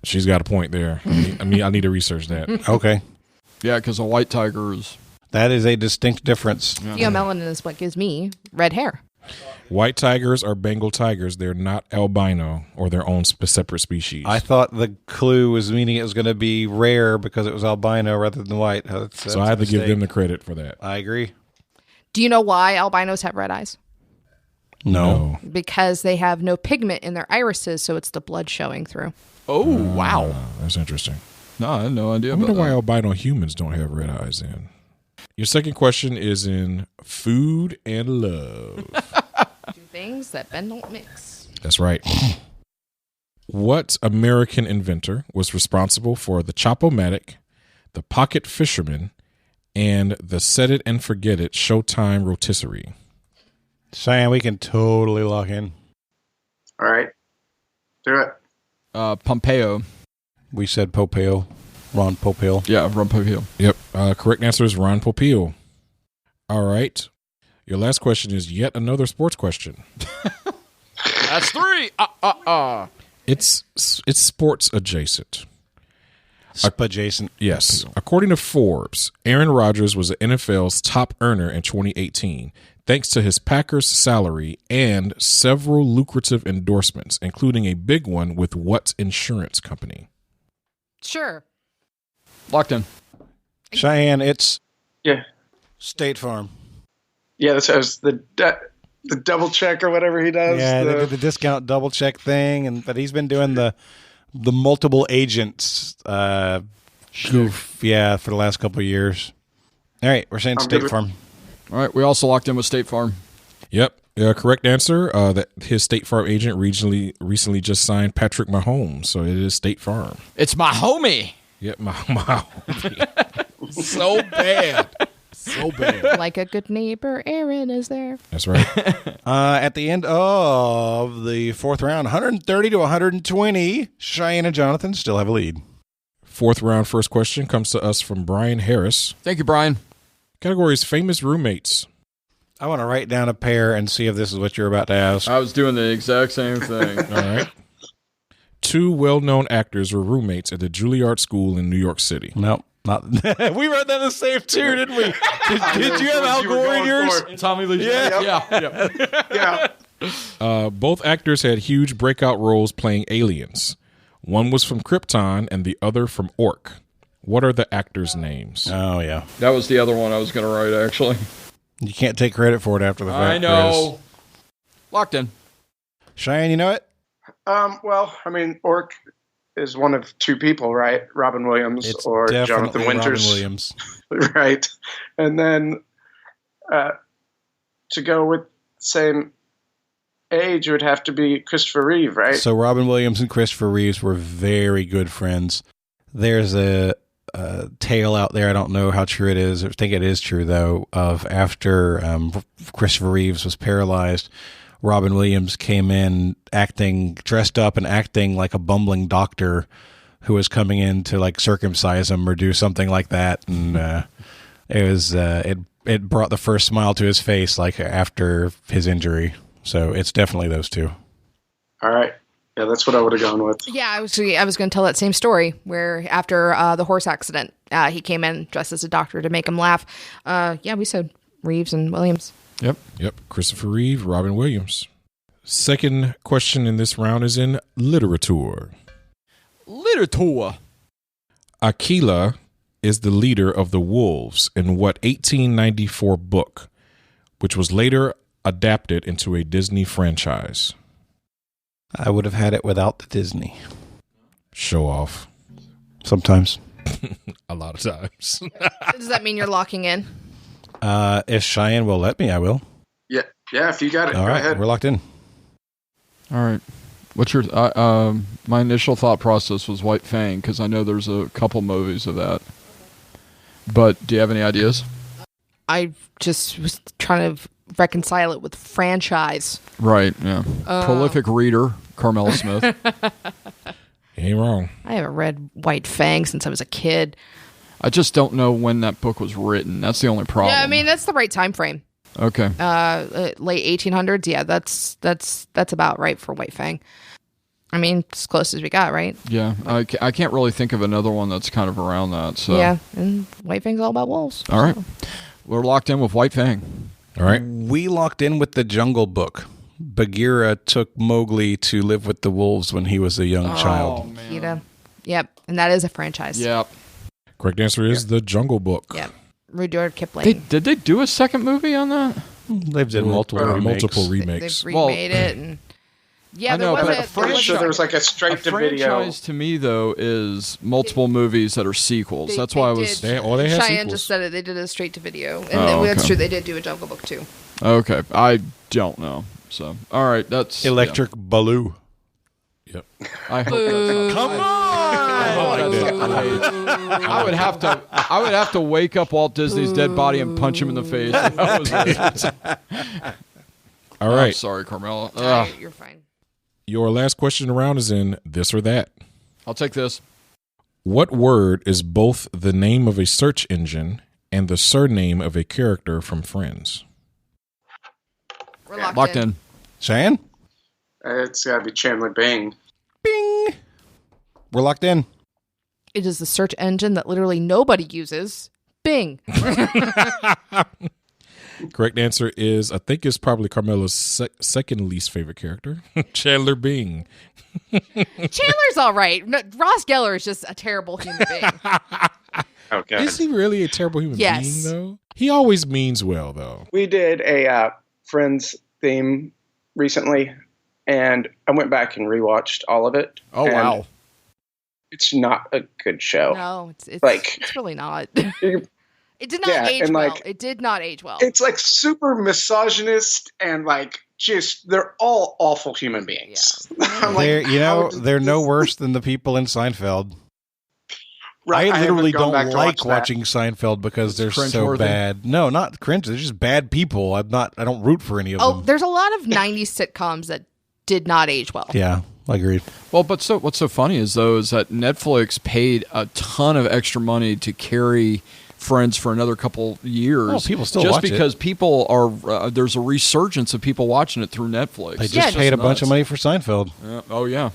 She's got a point there. I need to research that.
Okay.
Yeah, because a white tiger is...
That is a distinct difference.
Pheomelanin is what gives me red hair.
White tigers are Bengal tigers. They're not albino or their own separate species.
I thought the clue was meaning it was going to be rare because it was albino rather than white.
So I have to give them the credit for that.
I agree.
Do you know why albinos have red eyes?
No.
Because they have no pigment in their irises, so it's the blood showing through.
Oh, wow.
That's interesting.
No, I had no idea
I
about
wonder why
that.
albino humans don't have red eyes then. Your second question is in food and love.
Two things that Ben don't mix.
That's right. What American inventor was responsible for the Chop-O-Matic, the Pocket Fisherman, and the Set It and Forget It Showtime rotisserie?
Cheyenne, we can totally lock in.
All right. Do it.
Pompeo.
We said Pompeo. Ron Popeil.
Yeah, Ron Popeil.
Yep. Correct answer is Ron Popeil. All right. Your last question is yet another sports question.
That's three.
It's sports adjacent.
Adjacent.
Yes. According to Forbes, Aaron Rodgers was the NFL's top earner in 2018, thanks to his Packers salary and several lucrative endorsements, including a big one with what insurance company?
Sure.
Locked in.
Cheyenne, it's
Yeah.
State Farm.
Yeah, that says the double check or whatever he does.
Yeah, they did the discount double check thing, but he's been doing the multiple agents goof, yeah, for the last couple of years. All right, we're saying State Farm.
All right, we also locked in with State Farm.
Yep. Correct answer. That his State Farm agent recently just signed Patrick Mahomes, so it is State Farm.
It's my homie.
Yep, my homie. So bad. So bad.
Like a good neighbor, Aaron is there.
That's right.
At the end of the fourth round, 130 to 120, Cheyenne and Jonathan still have a lead.
Fourth round, first question comes to us from Brian Harris.
Thank you, Brian.
Category is famous roommates.
I want to write down a pair and see if this is what you're about to ask.
I was doing the exact same thing.
All right. Two well-known actors were roommates at the Juilliard School in New York City.
Nope. Not. We read that the same too, didn't we? Did you have Al Gore in yours?
Tommy Lee.
Yeah.
Both actors had huge breakout roles playing aliens. One was from Krypton and the other from Orc. What are the actors' names?
Oh, yeah.
That was the other one I was going to write, actually.
You can't take credit for it after the fact.
I know.
Chris.
Locked in.
Cheyenne, you know it?
Well, I mean, Orc is one of two people, right? Robin Williams
It's
or
definitely
Jonathan Winters.
Robin Williams.
Right. And then to go with the same age, it would have to be Christopher Reeve, right?
So Robin Williams and Christopher Reeves were very good friends. There's a tale out there, I don't know how true it is, I think it is true though, of after Christopher Reeves was paralyzed, Robin Williams came in dressed up and acting like a bumbling doctor who was coming in to like circumcise him or do something like that, and it brought the first smile to his face like after his injury. So it's definitely those two.
All right. Yeah, that's what I would have gone with.
Yeah, I was going to tell that same story where after the horse accident, he came in dressed as a doctor to make him laugh. Yeah, we said Reeves and Williams.
Yep. Christopher Reeve, Robin Williams. Second question in this round is in literature. Aquila is the leader of the wolves in what 1894 book, which was later adapted into a Disney franchise?
I would have had it without the Disney.
Show off.
Sometimes.
A lot of times.
Does that mean you're locking in?
If Cheyenne will let me, I will.
Yeah, if you got it,
all
go
right,
ahead.
We're locked in.
All right. What's your... my initial thought process was White Fang, because I know there's a couple movies of that. But do you have any ideas?
I just was trying to reconcile it with franchise.
Right, yeah. Prolific reader, Carmela Smith.
Ain't wrong.
I haven't read White Fang since I was a kid.
I just don't know when that book was written. That's the only problem.
Yeah, I mean, that's the right time frame.
Okay.
Late 1800s. Yeah, that's about right for White Fang. I mean, as close as we got, right?
Yeah, I can't really think of another one that's kind of around that. So
yeah, and White Fang's all about wolves.
All right. We're locked in with White Fang.
All right.
We locked in with the Jungle Book. Bagheera took Mowgli to live with the wolves when he was a young child.
Man. Yep, and that is a franchise.
Yep.
Correct answer is The Jungle Book.
Yep. Rudyard Kipling.
Did they do a second movie on that?
They've done multiple remakes.
They've remade it, and yeah,
I know,
there
but
was
I'm pretty sure there was like a straight to video.
Franchise to me though is multiple movies that are sequels. That's why I was.
They had
Cheyenne
sequels.
just said it. They did a straight to video, and that's
okay.
true. They did do a Jungle Book too.
Okay, I don't know. So all right, that's
Electric Baloo.
Yep.
I hope that's
Come on!
I would have to wake up Walt Disney's dead body and punch him in the face. That was it.
All right.
I'm sorry, Carmela.
You're fine.
Your last question around is in This or That.
I'll take this.
What word is both the name of a search engine and the surname of a character from Friends?
We're
Locked in.
Cheyenne?
It's got to be Chandler Bing.
Bing! We're locked in.
It is the search engine that literally nobody uses. Bing.
Correct answer is, I think it's probably Carmela's second least favorite character, Chandler Bing.
Chandler's all right. No, Ross Geller is just a terrible human being.
Okay.
Is he really a terrible human being, though? He always means well, though.
We did a Friends theme recently, and I went back and rewatched all of it.
Oh, wow.
It's not a good show.
No, it's
like,
it's really not. It did not age
and
well.
like,
It did not age well.
It's like super misogynist and like just they're all awful human beings.
Yeah.
They're no worse than the people in Seinfeld.
Right,
I literally
haven't gone
don't
back to
like
watch that.
watching Seinfeld because they're so
cringeworthy.
bad. No, not cringe. They're just bad people. I don't root for any of them.
There's a lot of 90s sitcoms that did not age well.
Yeah, I agree.
Well, but what's so funny is that Netflix paid a ton of extra money to carry Friends for another couple years.
Oh, people still
just
watch it.
because people are there's a resurgence of people watching it through Netflix.
They just paid a bunch of money for Seinfeld.
Yeah. Oh yeah.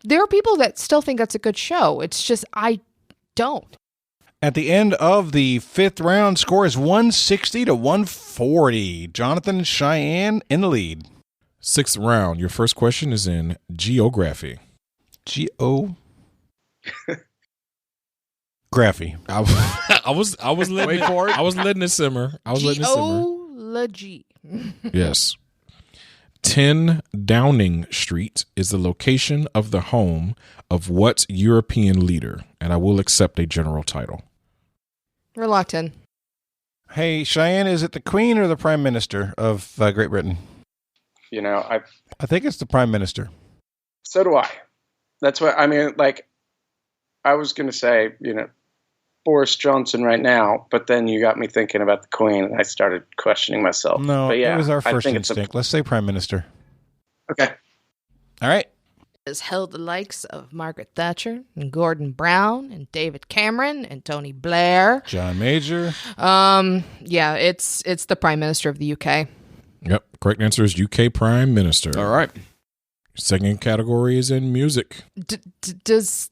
There are people that still think that's a good show. It's just I don't.
At the end of the fifth round, score is 160 to 140. Jonathan and Cheyenne in the lead.
Sixth round. Your first question is in geography.
Graphy.
I was letting
Wait for it.
I was letting it simmer.
Geology.
Yes. 10 Downing Street is the location of the home of what European leader? And I will accept a general title.
We're locked in.
Hey, Cheyenne, is it the Queen or the Prime Minister of Great Britain?
I
think it's the Prime Minister.
So do I. That's what I mean. Like, I was going to say, Boris Johnson right now, but then you got me thinking about the Queen, and I started questioning myself.
No,
but yeah,
it was our first instinct. Let's say Prime Minister.
Okay.
All right.
Has held the likes of Margaret Thatcher and Gordon Brown and David Cameron and Tony Blair.
John Major.
Yeah, it's the Prime Minister of the UK.
Yep. Correct answer is UK Prime Minister.
All right.
Second category is in music.
Does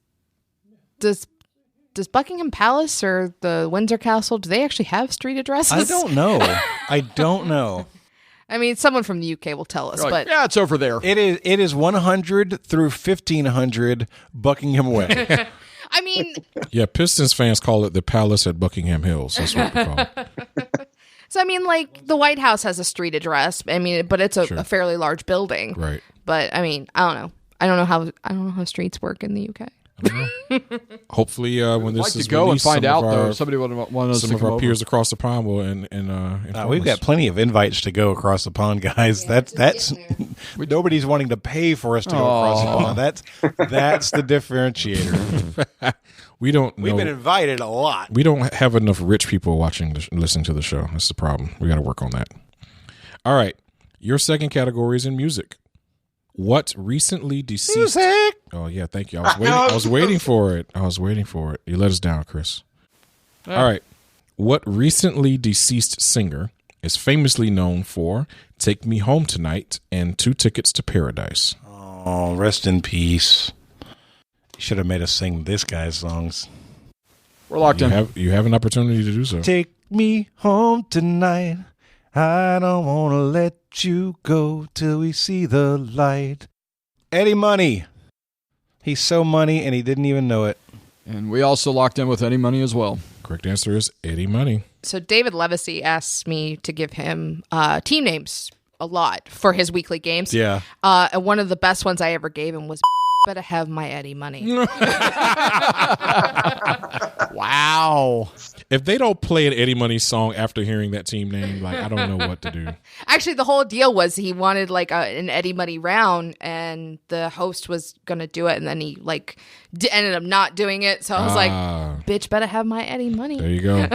Buckingham Palace or the Windsor Castle, do they actually have street addresses?
I don't know.
I mean, someone from the UK will tell us, but
yeah, it's over there.
It is 100 through 1500 Buckingham Way.
I mean,
yeah, Pistons fans call it the Palace at Buckingham Hills. That's what we call it.
So I mean, like the White House has a street address. I mean, but it's a fairly large building,
right?
But I mean, I don't know. I don't know how streets work in the UK.
Hopefully, when this is
go
released,
and find out,
though,
somebody would want us
some
to
of our
come
peers
over.
across the pond will
we've got plenty of invites to go across the pond, guys.
Yeah,
that's nobody's wanting to pay for us to go across the pond. That's the differentiator.
We've
been invited a lot.
We don't have enough rich people listening to the show. That's the problem. We got to work on that. All right, your second category is in music. What recently deceased?
Music.
Oh yeah, thank you. I was waiting for it. You let us down, Chris. All right. What recently deceased singer is famously known for "Take Me Home Tonight" and "2 Tickets to Paradise"?
Oh, rest in peace. You should have made us sing this guy's songs.
We're locked in.
You have an opportunity to do so.
Take me home tonight. I don't want to let you go till we see the light. Eddie Money. He's so money and he didn't even know it.
And we also locked in with Eddie Money as well.
Correct answer is Eddie Money.
So David Levesey asked me to give him team names a lot for his weekly games.
Yeah.
And one of the best ones I ever gave him was better have my Eddie Money.
Wow.
If they don't play an Eddie Money song after hearing that team name, like I don't know what to do.
Actually, the whole deal was he wanted like an Eddie Money round, and the host was gonna do it, and then he like ended up not doing it. So I was like, "Bitch, better have my Eddie Money."
There you go.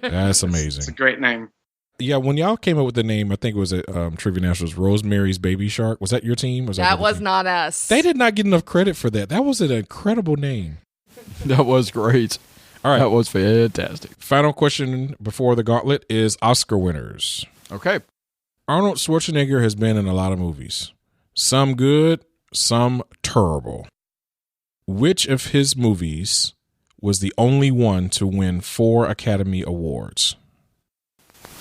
That's amazing.
It's a great name.
Yeah, when y'all came up with the name, I think it was at Trivia Nationals, Rosemary's Baby Shark. Was that your team?
That was not us.
They did not get enough credit for that. That was an incredible name.
That was great.
All right.
That was fantastic.
Final question before the gauntlet is Oscar winners.
Okay.
Arnold Schwarzenegger has been in a lot of movies. Some good, some terrible. Which of his movies was the only one to win 4 Academy Awards?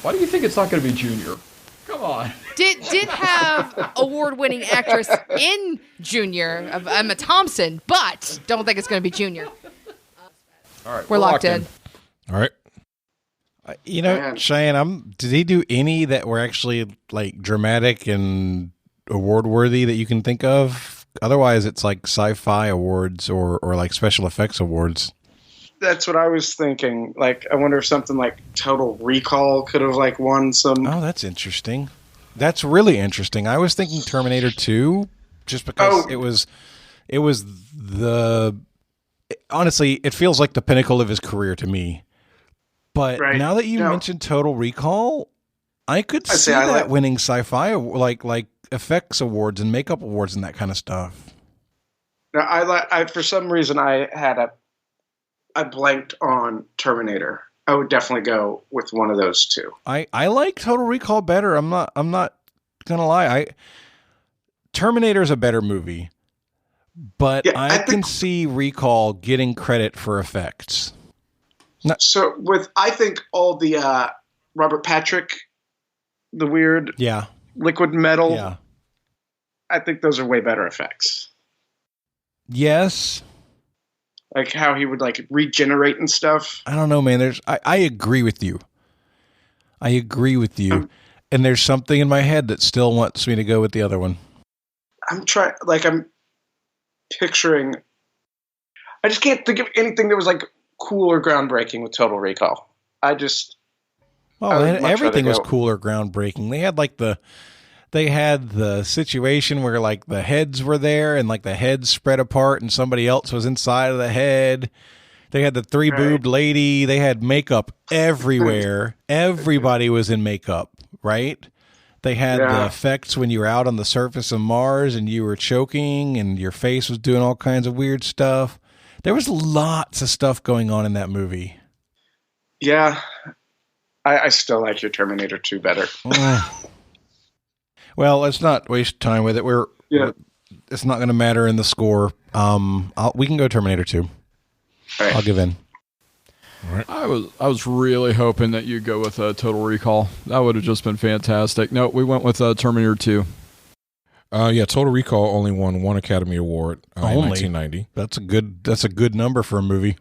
Why do you think it's not going to be Junior? Come on.
Did have award-winning actress in Junior of Emma Thompson, but don't think it's going to be Junior.
All right,
we're locked in.
All right.
Cheyenne, did he do any that were actually like dramatic and award-worthy that you can think of? Otherwise, it's like sci-fi awards or like special effects awards.
That's what I was thinking. Like, I wonder if something like Total Recall could have like won some.
Oh, that's interesting. That's really interesting. I was thinking Terminator 2, just because it was honestly, it feels like the pinnacle of his career to me. But now that you mentioned Total Recall, I could see that winning sci-fi like effects awards and makeup awards and that kind of stuff.
Now, I for some reason I blanked on Terminator. I would definitely go with one of those two.
I like Total Recall better. I'm not gonna lie. Terminator is a better movie, but I can see Recall getting credit for effects.
So I think all the Robert Patrick, the weird liquid metal.
Yeah.
I think those are way better effects.
Yes.
Like how he would like regenerate and stuff.
I don't know, man. I agree with you. And there's something in my head that still wants me to go with the other one.
I'm picturing. I just can't think of anything that was like cool or groundbreaking with Total Recall.
Well, everything was cool or groundbreaking. They had the situation where like the heads were there and like the heads spread apart and somebody else was inside of the head. They had the three-boobed lady. They had makeup everywhere. Everybody was in makeup, right? They had the effects when you were out on the surface of Mars and you were choking and your face was doing all kinds of weird stuff. There was lots of stuff going on in that movie.
Yeah. I still like your Terminator 2 better.
Well, let's not waste time with it. It's not going to matter in the score. We can go Terminator 2. Right. I'll give in.
All right. I was really hoping that you'd go with Total Recall. That would have just been fantastic. No, we went with Terminator 2.
Total Recall only won one Academy Award in 1990.
That's a good number for a movie.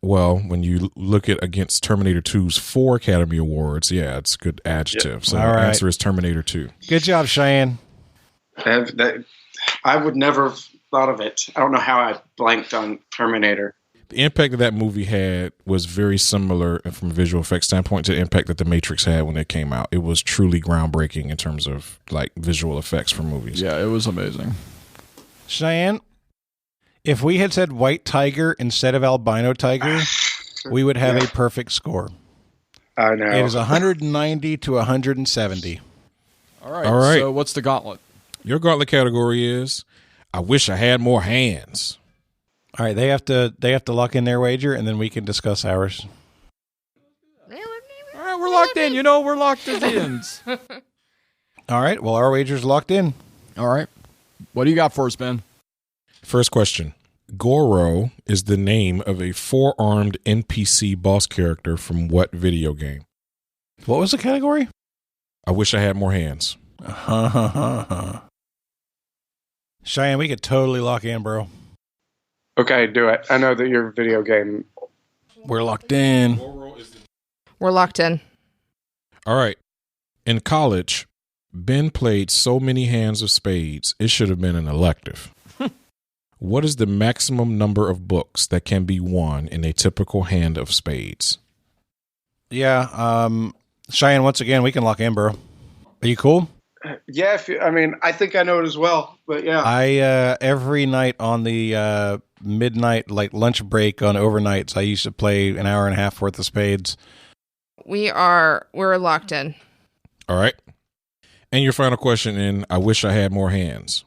Well, when you look at against Terminator 2's 4 Academy Awards, it's a good adjective. Yep. So the answer is Terminator 2.
Good job, Cheyenne.
I would never have thought of it. I don't know how I blanked on Terminator.
The impact that that movie had was very similar from a visual effects standpoint to the impact that The Matrix had when it came out. It was truly groundbreaking in terms of like visual effects for movies.
Yeah, it was amazing.
Cheyenne, if we had said white tiger instead of albino tiger, we would have a perfect score.
I know.
It is 190 to 170.
All right. So what's the gauntlet?
Your gauntlet category is I wish I had more hands.
All right, they have to lock in their wager, and then we can discuss ours.
All right, we're locked in. We're locked in.
All right, well, our wager's locked in.
All right. What do you got for us, Ben?
First question. Goro is the name of a four-armed NPC boss character from what video game?
What was the category?
I wish I had more hands.
Cheyenne, we could totally lock in, bro.
Okay, do it. I know that your video game.
We're locked in.
We're locked in.
All right. In college, Ben played so many hands of spades, it should have been an elective. What is the maximum number of books that can be won in a typical hand of spades?
Yeah. Cheyenne, once again, we can lock in, bro. Are you cool?
Yeah. I think I know it as well, but yeah.
I every night on the midnight like lunch break on overnights, I used to play an hour and a half worth of spades.
We're locked in.
All right. And your final question in I wish I had more hands.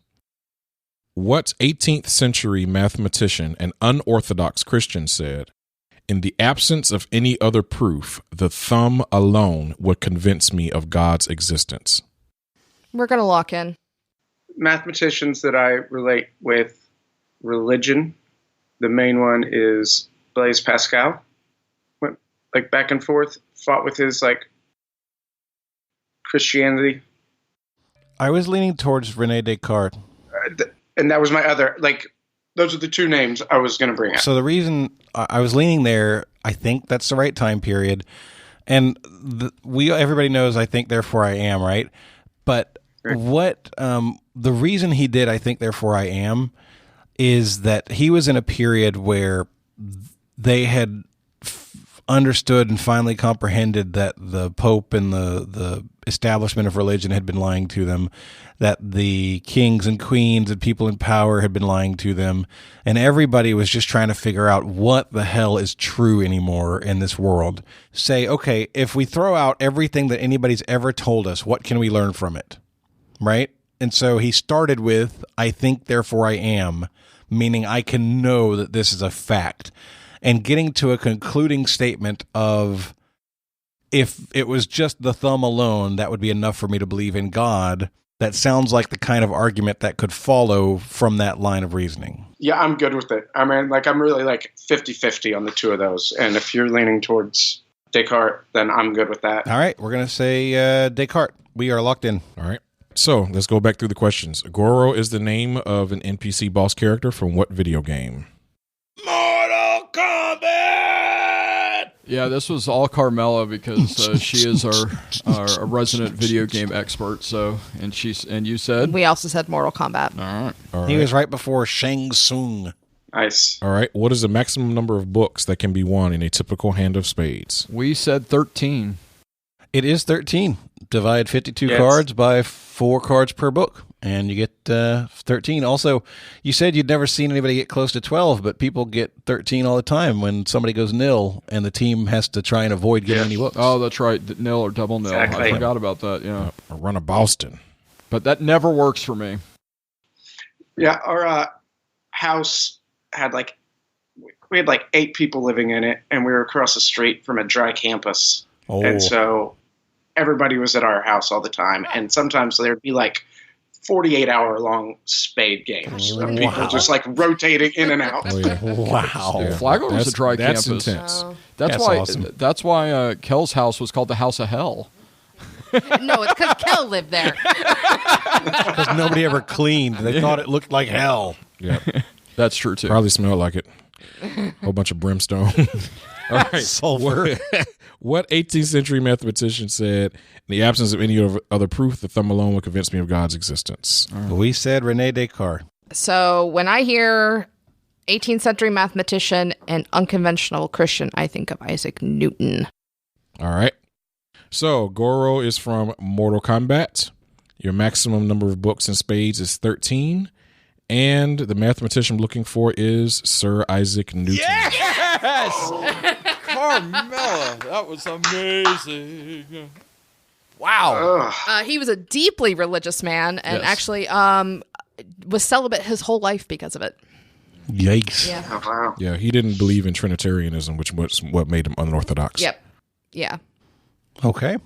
What 18th century mathematician and unorthodox Christian said, in the absence of any other proof, the thumb alone would convince me of God's existence?
We're going to lock in.
Mathematicians that I relate with religion. The main one is Blaise Pascal. Went like back and forth, fought with his like Christianity.
I was leaning towards Rene Descartes.
And that was my other, those are the two names I was going to bring up.
So the reason I was leaning there, I think that's the right time period. And everybody knows I think, therefore I am, right? But what the reason he did I think, therefore I am, is that he was in a period where they had understood and finally comprehended that the Pope and the establishment of religion had been lying to them, that the kings and queens and people in power had been lying to them, and everybody was just trying to figure out what the hell is true anymore in this world. Say, okay, if we throw out everything that anybody's ever told us, what can we learn from it? Right? And so he started with, I think, therefore I am, meaning I can know that this is a fact. And getting to a concluding statement of, if it was just the thumb alone, that would be enough for me to believe in God. That sounds like the kind of argument that could follow from that line of reasoning.
Yeah, I'm good with it. I'm really 50-50 on the two of those. And if you're leaning towards Descartes, then I'm good with that.
All right, we're going to say Descartes. We are locked in.
All right. So let's go back through the questions. Goro is the name of an NPC boss character from what video game?
Mortal Kombat!
Yeah, this was all Carmela because she is our resident video game expert. So, and you said
we also said Mortal Kombat.
All
right.
He was right before Shang Tsung.
Nice.
All right. What is the maximum number of books that can be won in a typical hand of spades?
We said 13.
It is 13. Divide 52 cards by 4 cards per book, and you get 13. Also, you said you'd never seen anybody get close to 12, but people get 13 all the time when somebody goes nil, and the team has to try and avoid getting any books.
Oh, that's right. Nil or double nil.
Exactly.
I forgot about that, yeah.
A run of Boston.
But that never works for me.
Yeah, our house had we had 8 people living in it, and we were across the street from a dry campus.
Oh.
And so everybody was at our house all the time, and sometimes there'd be 48-hour-long spade games of people just rotating in and out.
Oh, yeah.
Wow.
Yeah.
Flagler was a dry
that's
campus.
Intense.
Oh.
That's
awesome.
That's why Kel's house was called the House of Hell.
No, it's because Kel lived there.
Because nobody ever cleaned. They thought it looked like hell.
Yeah.
That's true too.
Probably smelled like it. Whole bunch of brimstone. All right.
Sulfur.
What 18th century mathematician said, in the absence of any other proof, the thumb alone will convince me of God's existence?
We said Rene Descartes.
So when I hear 18th century mathematician and unconventional Christian, I think of Isaac Newton.
All right. So Goro is from Mortal Kombat. Your maximum number of books in spades is 13. And the mathematician I'm looking for is Sir Isaac Newton.
Yes! Carmela, that was amazing. Wow.
He was a deeply religious man and actually was celibate his whole life because of it.
Yikes.
Yeah.
Oh, wow.
Yeah, he didn't believe in Trinitarianism, which was what made him unorthodox.
Yep. Yeah.
Okay.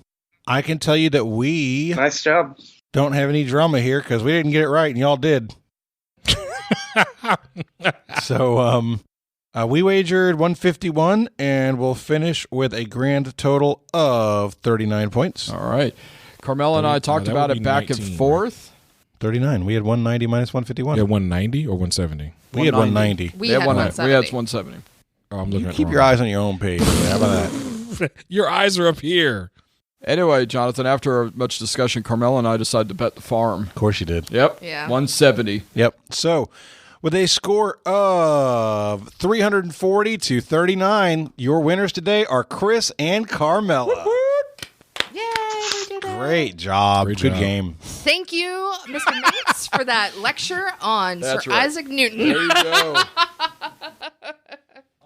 I can tell you that we
Nice job.
don't have any drama here because we didn't get it right and y'all did. So we wagered 151 and we'll finish with a grand total of 39 points.
All right. Carmela and I talked
that
about
would
it
be
back
19,
and forth.
39. We had 190 minus 151.
Yeah, 190 or 170?
We had 190.
We had 170.
We had 170.
Oh, I'm looking at
Keep
the
your
wrong
eyes on your own page. How about that?
one. Your eyes are up here.
Anyway, Jonathan, after much discussion, Carmela and I decided to bet the farm.
Of course you did.
Yep.
Yeah.
170.
Yep. So, with a score of 340 to 39, your winners today are Chris and Carmela.
Yay, we did it.
Great job.
Great
Good
job.
game.
Thank you, Mr. Mates, for that lecture on
That's
Sir
right.
Isaac Newton.
There you go.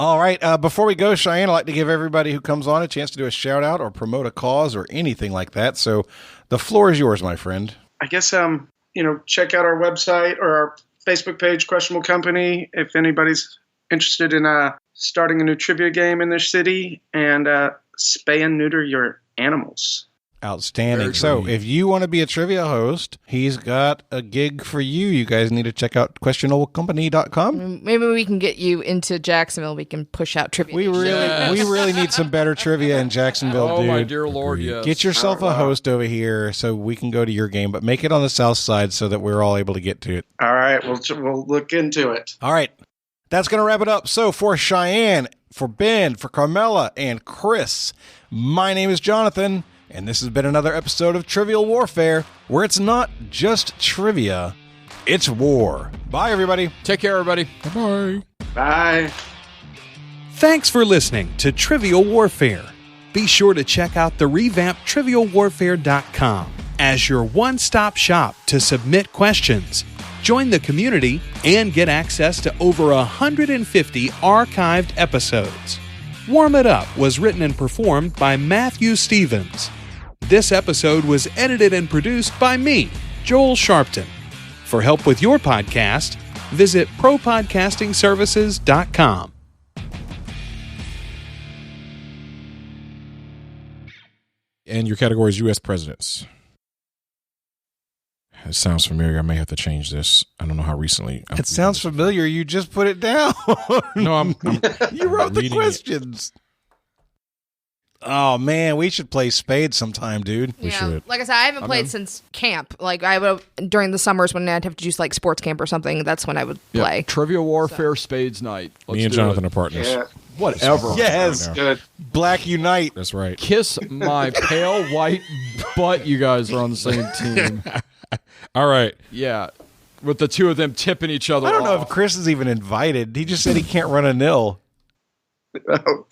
All right. Before we go, Cheyenne, I'd like to give everybody who comes on a chance to do a shout out or promote a cause or anything like that. So the floor is yours, my friend.
I guess check out our website or our Facebook page, Questionable Company, if anybody's interested in starting a new trivia game in their city, and spay and neuter your animals.
Outstanding. So if you want to be a trivia host, he's got a gig for you. You guys need to check out questionablecompany.com.
Maybe we can get you into Jacksonville. We can push out trivia.
We really need some better trivia in Jacksonville,
Oh,
dude.
my dear Lord, yes.
Get yourself a host over here so we can go to your game, but make it on the south side so that we're all able to get to it.
All right, we'll look into it.
All right. That's going to wrap it up. So for Cheyenne, for Ben, for Carmela, and Chris, my name is Jonathan, and this has been another episode of Trivial Warfare, where it's not just trivia, it's war. Bye, everybody.
Take care, everybody.
Bye.
Bye.
Thanks for listening to Trivial Warfare. Be sure to check out the revamped TrivialWarfare.com as your one-stop shop to submit questions, join the community, and get access to over 150 archived episodes. Warm It Up was written and performed by Matthew Stevens. This episode was edited and produced by me, Joel Sharpton. For help with your podcast, visit ProPodcastingServices.com.
And your category is U.S. presidents. It sounds familiar. I may have to change this. I don't know how recently.
It sounds familiar. You just put it down.
No, I'm
you wrote the
reading it.
questions. Oh, man. We should play Spades sometime, dude.
We should.
Like I said, I haven't played since camp. Like I would during the summers when I'd have to do like sports camp or something. That's when I would play.
Trivia Warfare Spades Night. Let's
Me and
do
Jonathan
it.
are partners.
Yeah,
Whatever.
Yes.
good.
Black Unite.
That's right.
Kiss my pale white butt. You guys are on the same team.
All right.
Yeah. With the two of them tipping each other
I don't know
off.
if Chris is even invited. He just said he can't run a nil.
Oh,